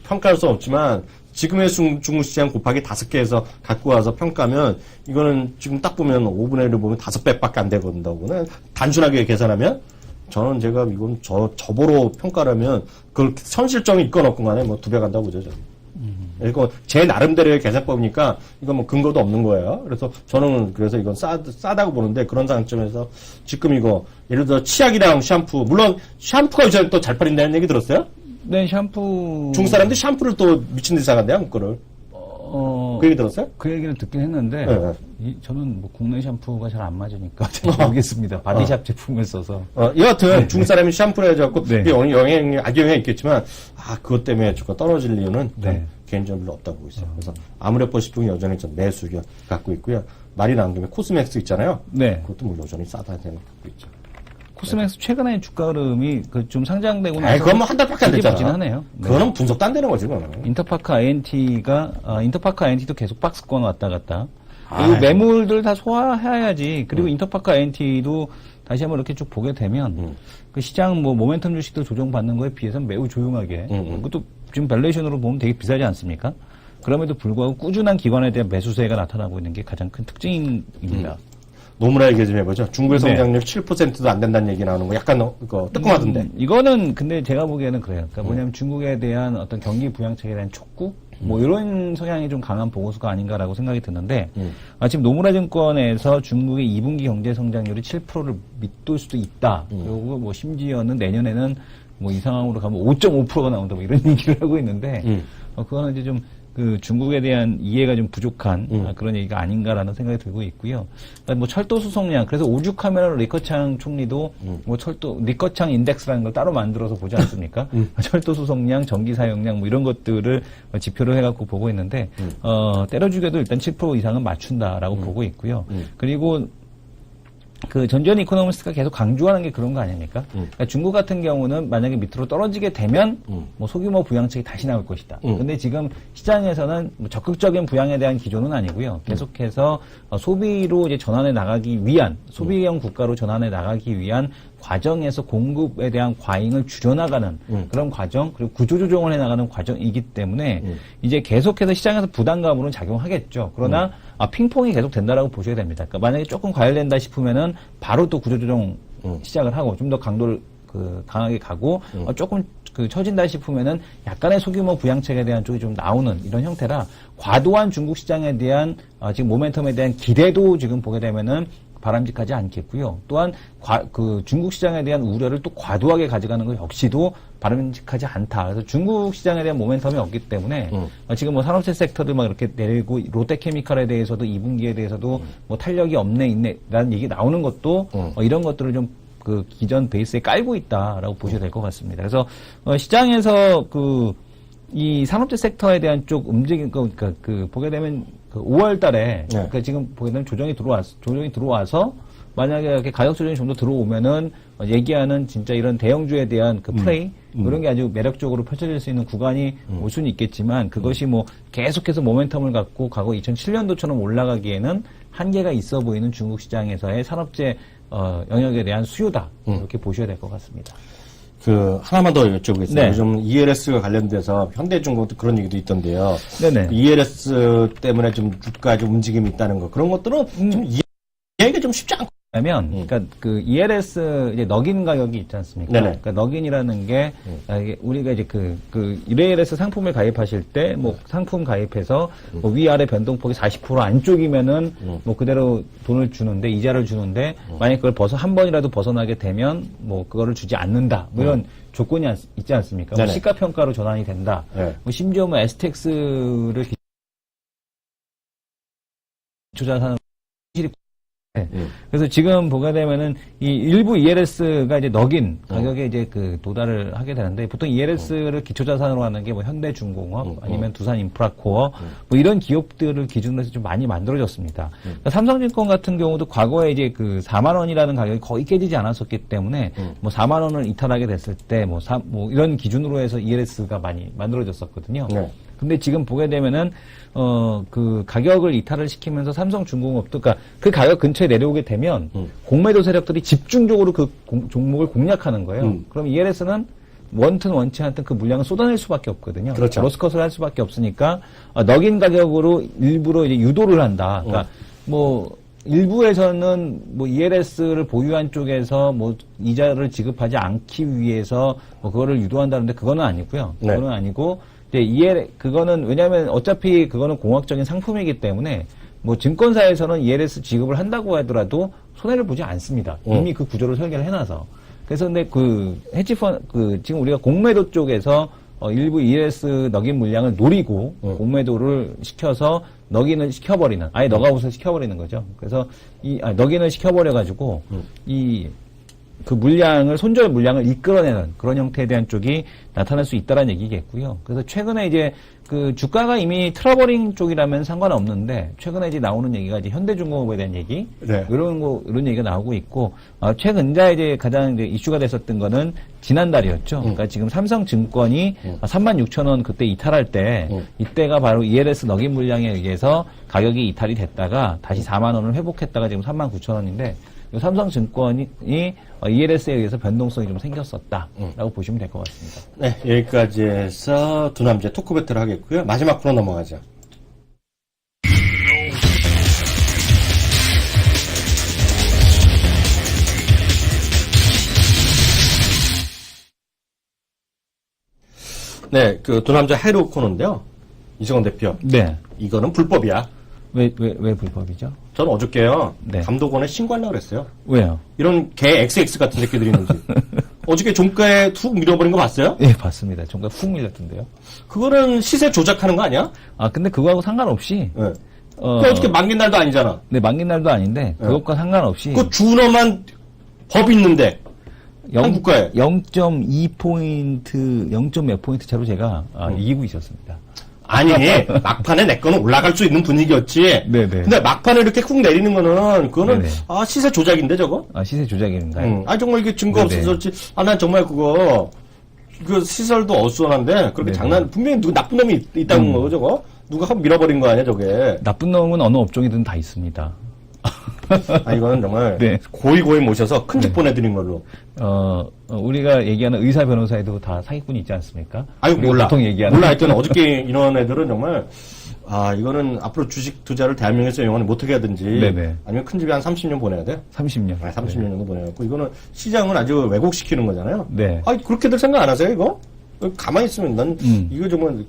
평가할 수는 없지만 지금의 중국 시장 곱하기 5개에서 갖고 와서 평가하면 이거는 지금 딱 보면 5분의 1을 보면 5배밖에 안 되거든요. 단순하게 계산하면 저는 제가 이건 저보러 평가라면 그걸 현실적인 있건 없건 간에 뭐 2배 간다고 보죠, 저는. 이거 제 나름대로의 계산법이니까 이건 뭐 근거도 없는 거예요. 그래서 저는 그래서 이건 싸다고 보는데 그런 관점에서 지금 이거 예를 들어 치약이랑 샴푸 물론 샴푸가 요새 또 잘 팔린다는 얘기 들었어요? 네, 샴푸. 중국 사람들이 샴푸를 또 미친 듯이 사간대요, 그거를. 그 얘기 들었어요? 그 얘기는 듣긴 했는데, 네. 저는 뭐 국내 샴푸가 잘 안 맞으니까 잘 모르겠습니다. 바디샵 제품을 써서. 여하튼 중국 사람이 샴푸를 해줘갖고 네. 악영향이 있겠지만 그것 때문에 주가 떨어질 이유는 네. 개인적으로 별로 없다고 보고 있어요. 그래서 아모레퍼시픽은 여전히 좀 매수 의견 갖고 있고요. 말이 나온 김에 코스맥스 있잖아요. 네. 그것도 뭐 여전히 싸다는 생각 갖고 있죠. 코스맥스 최근에 주가 흐름이 좀 상장되고 나서 그건 뭐 한 달밖에 안 되게 됐잖아. 부진하네요. 네. 그거는 분석도 안 되는 거지, 그거는. 인터파크 INT도 계속 박스권 왔다 갔다. 그리고 매물들 다 소화해야지. 그리고 인터파크 INT도 다시 한번 이렇게 쭉 보게 되면 그 시장 뭐 모멘텀 주식들 조정받는 거에 비해서는 매우 조용하게. 그것도 지금 밸류에이션으로 보면 되게 비싸지 않습니까? 그럼에도 불구하고 꾸준한 기관에 대한 매수세가 나타나고 있는 게 가장 큰 특징입니다. 노무라 얘기 좀 해보죠. 중국의 네. 성장률 7%도 안 된다는 얘기 나오는 거 약간 뜨끔하던데. 이거는 근데 제가 보기에는 그래요. 그러니까 뭐냐면 중국에 대한 어떤 경기 부양책에 대한 촉구? 뭐 이런 성향이 좀 강한 보고서가 아닌가라고 생각이 드는데 지금 노무라 증권에서 중국의 2분기 경제 성장률이 7%를 밑돌 수도 있다. 그리고 뭐 심지어는 내년에는 뭐 이 상황으로 가면 5.5%가 나온다. 뭐 이런 얘기를 하고 있는데 그거는 이제 좀 그 중국에 대한 이해가 좀 부족한 그런 얘기가 아닌가라는 생각이 들고 있고요. 뭐 철도 수송량 그래서 오죽하면 리커창 총리도 뭐 철도 리커창 인덱스라는 걸 따로 만들어서 보지 않습니까? 철도 수송량, 전기 사용량 뭐 이런 것들을 지표를 해갖고 보고 있는데 때려 죽여도 일단 7% 이상은 맞춘다라고 보고 있고요. 그리고 그 전두환 이코노미스트가 계속 강조하는 게 그런 거 아닙니까? 그러니까 중국 같은 경우는 만약에 밑으로 떨어지게 되면 뭐 소규모 부양책이 다시 나올 것이다. 근데 지금 시장에서는 뭐 적극적인 부양에 대한 기조는 아니고요. 계속해서 소비로 이제 전환해 나가기 위한 소비형 국가로 전환해 나가기 위한 과정에서 공급에 대한 과잉을 줄여나가는 그런 과정 그리고 구조조정을 해나가는 과정이기 때문에 이제 계속해서 시장에서 부담감으로는 작용하겠죠. 그러나 핑퐁이 계속 된다라고 보셔야 됩니다. 그러니까 만약에 조금 과열된다 싶으면은 바로 또 구조조정 시작을 하고 좀 더 강도를 강하게 가고 조금 처진다 싶으면은 약간의 소규모 부양책에 대한 쪽이 좀 나오는 이런 형태라 과도한 중국 시장에 대한 지금 모멘텀에 대한 기대도 지금 보게 되면은 바람직하지 않겠고요. 또한 중국 시장에 대한 우려를 또 과도하게 가져가는 것 역시도 바람직하지 않다. 그래서 중국 시장에 대한 모멘텀이 없기 때문에 지금 뭐 산업재 섹터들 막 이렇게 내리고 롯데케미칼에 대해서도 2분기에 대해서도 뭐 탄력이 없네 있네라는 얘기 나오는 것도 이런 것들을 좀 그 기존 베이스에 깔고 있다라고 보셔야 될 것 같습니다. 그래서 시장에서 이 산업재 섹터에 대한 쪽 움직임, 그러니까 보게 되면 5월 달에, 그러니까 지금 보게 되면 조정이 들어와서, 만약에 이렇게 가격 조정이 좀 더 들어오면은, 얘기하는 진짜 이런 대형주에 대한 플레이, 이런 게 아주 매력적으로 펼쳐질 수 있는 구간이 올 수는 있겠지만, 그것이 뭐 계속해서 모멘텀을 갖고 과거 2007년도처럼 올라가기에는 한계가 있어 보이는 중국 시장에서의 산업재, 영역에 대한 수요다. 이렇게 보셔야 될 것 같습니다. 하나만 더 여쭤보겠습니다. 네. 요즘 ELS가 관련돼서 현대중공업도 그런 얘기도 있던데요. 네네. ELS 때문에 좀 주가 좀 움직임이 있다는 거. 그런 것들은 좀 이해하기가 좀 쉽지 않고. 그러니까 ELS 이제 넉인 가격이 있지 않습니까? 네네. 그러니까 넉인이라는 게 이게 우리가 이제 ELS 상품을 가입하실 때 뭐 상품 가입해서 뭐 위아래 변동폭이 40% 안쪽이면은 뭐 그대로 돈을 주는데 이자를 주는데 만약 그걸 한 번이라도 벗어나게 되면 뭐 그거를 주지 않는다. 뭐 이런 조건이 있지 않습니까? 뭐 시가 평가로 전환이 된다. 뭐 심지어 뭐 STX를 기초자산을 그래서 지금 보게 되면은 이 일부 ELS가 이제 넉인 가격에 이제 도달을 하게 되는데 보통 ELS를 기초자산으로 하는 게 뭐 현대중공업 아니면 두산인프라코어 뭐 이런 기업들을 기준으로 해서 좀 많이 만들어졌습니다. 그러니까 삼성증권 같은 경우도 과거에 이제 4만 원이라는 가격이 거의 깨지지 않았었기 때문에 뭐 4만 원을 이탈하게 됐을 때 뭐 이런 기준으로 해서 ELS가 많이 만들어졌었거든요. 근데 지금 보게 되면은 가격을 이탈을 시키면서 삼성중공업도 그러니까 그 가격 근처에 내려오게 되면 공매도 세력들이 집중적으로 종목을 공략하는 거예요. 그럼 ELS는 원튼 원치 않든 그 물량을 쏟아낼 수밖에 없거든요. 그렇죠. 로스컷을 할 수밖에 없으니까 넉인 가격으로 일부러 이제 유도를 한다. 그러니까 뭐 일부에서는 뭐 ELS를 보유한 쪽에서 뭐 이자를 지급하지 않기 위해서 뭐 그거를 유도한다는데 그거는 아니고요. 그거는 아니고 그거는 왜냐하면 어차피 그거는 공학적인 상품이기 때문에 뭐 증권사에서는 ELS 지급을 한다고 하더라도 손해를 보지 않습니다. 이미 그 구조를 설계를 해놔서. 그래서 근데 지금 우리가 공매도 쪽에서 일부 ELS 넉인 물량을 노리고 공매도를 시켜서 넉인을 시켜버리는 아예 넉아웃을 시켜버리는 거죠. 그래서 넉인을 시켜버려가지고 물량을, 손절 물량을 이끌어내는 그런 형태에 대한 쪽이 나타날 수 있다는 얘기겠고요. 그래서 최근에 이제 주가가 이미 트러버링 쪽이라면 상관없는데, 최근에 이제 나오는 얘기가 이제 현대중공업에 대한 얘기, 이런 얘기가 나오고 있고, 최근 이제 가장 이제 이슈가 됐었던 거는 지난달이었죠. 그러니까 지금 삼성증권이 36,000원 그때 이탈할 때, 이때가 바로 ELS 넉인 물량에 의해서 가격이 이탈이 됐다가 다시 4만원을 회복했다가 지금 39,000원인데, 삼성증권이 ELS에 의해서 변동성이 좀 생겼었다라고 보시면 될 것 같습니다. 네, 여기까지 해서 두 남자 토크 배틀을 하겠고요. 마지막 코너 넘어가죠. 네, 그 두 남자 해로 코너인데요. 이승원 대표. 네. 이거는 불법이야. 왜 불법이죠? 저는 어저께요. 네. 감독원에 신고하려고 그랬어요. 왜요? 이런 개 XX 같은 새끼들이 있는지. 어저께 종가에 툭 밀어버린 거 봤어요? 예, 봤습니다. 정말 훅 밀렸던데요. 그거는 시세 조작하는 거 아니야? 아, 근데 그거하고 상관없이, 네. 그 어저께 만긴 날도 아니잖아. 네, 만긴 날도 아닌데, 그것과 상관없이, 그 준엄한 법 있는데. 한국가에. 0.2포인트, 0. 몇 포인트 차로 제가 이기고 있었습니다. 아니, 막판에 내 거는 올라갈 수 있는 분위기였지. 네네. 근데 막판에 이렇게 훅 내리는 거는, 그거는, 네네. 시세 조작인데, 저거? 아, 시세 조작인가요? 정말 이게 증거 네네. 없어졌지. 난 정말 그거, 그 시설도 어수선한데, 그렇게 네네. 분명히 나쁜 놈이 있다는 거고, 저거? 누가 한번 밀어버린 거 아니야, 저게? 나쁜 놈은 어느 업종이든 다 있습니다. 이거는 정말, 네. 고이 모셔서 큰 집 보내드린 걸로. 우리가 얘기하는 의사, 변호사에도 다 사기꾼이 있지 않습니까? 아유, 우리가 몰라. 보통 얘기하는. 몰라. 하여튼 어저께 이런 애들은 정말, 이거는 앞으로 주식 투자를 대한민국에서 영원히 못하게 하든지. 네네. 아니면 큰 집에 한 30년 보내야 돼? 30년. 30년 정도 보내갖고, 이거는 시장은 아주 왜곡시키는 거잖아요. 네. 그렇게들 생각 안 하세요, 이거? 가만히 있으면 난, 음. 이거 정말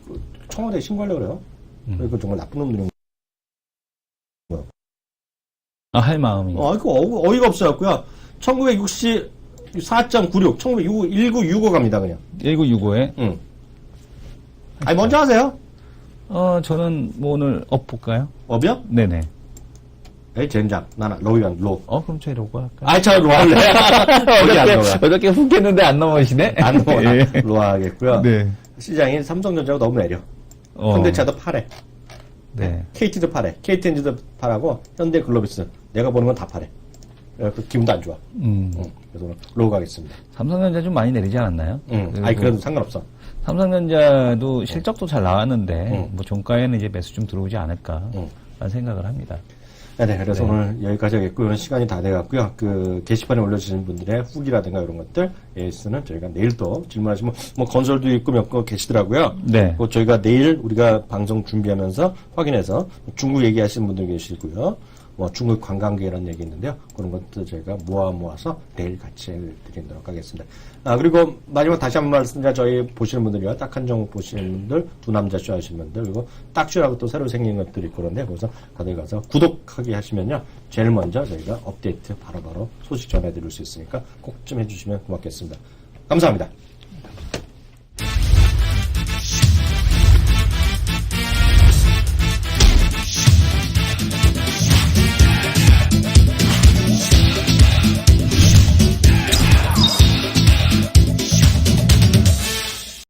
청와대에 신고하려고 그래요. 이거 정말 나쁜 놈들인 할 마음이. 이거 어이가 없어갖고요. 1964.96, 1965 갑니다, 그냥. 1965에. 응. 먼저 하세요. 저는 뭐 오늘 업 볼까요? 업이요? 네네. 에이, 젠장. 나는 로이간, 로. 그럼 저희 로고 할까요? 저 로 할래. 거기 안 넘어가. 어저께 훅 했는데 안 넘어가시네? 안 넘어가. 예. 로 하겠고요. 네. 시장이 삼성전자가 너무 내려. 현대차도 팔해. 네. KT도 팔해. KT엔지도 팔하고, 현대글로비스. 내가 보는 건 다 팔해. 그래서 기분도 안 좋아. 그래서 오늘 로우 가겠습니다. 삼성전자 좀 많이 내리지 않았나요? 그래도 상관없어. 삼성전자도 실적도 잘 나왔는데, 뭐 종가에는 이제 매수 좀 들어오지 않을까, 라는 생각을 합니다. 네, 그래서 오늘 여기까지 하겠고요. 오늘 시간이 다 돼갖고요. 그 게시판에 올려주신 분들의 후기라든가 이런 것들, AS는 저희가 내일 또 질문하시면, 뭐 건설도 있고 몇 거 계시더라고요. 네. 그 저희가 내일 우리가 방송 준비하면서 확인해서 중국 얘기하시는 분들 계시고요. 뭐 중국 관광객이라는 얘기 있는데요. 그런 것도 저희가 모아서 내일 같이 드리도록 하겠습니다. 그리고 마지막 다시 한번 말씀드려 저희 보시는 분들이요. 딱한 종목 보시는 분들, 두 남자 쇼 하시는 분들, 그리고 딱쇼라고 또 새로 생긴 것들이 있고 그런데 거기서 다들 가서 구독하기 하시면요. 제일 먼저 저희가 업데이트 바로바로 소식 전해드릴 수 있으니까 꼭 좀 해주시면 고맙겠습니다. 감사합니다.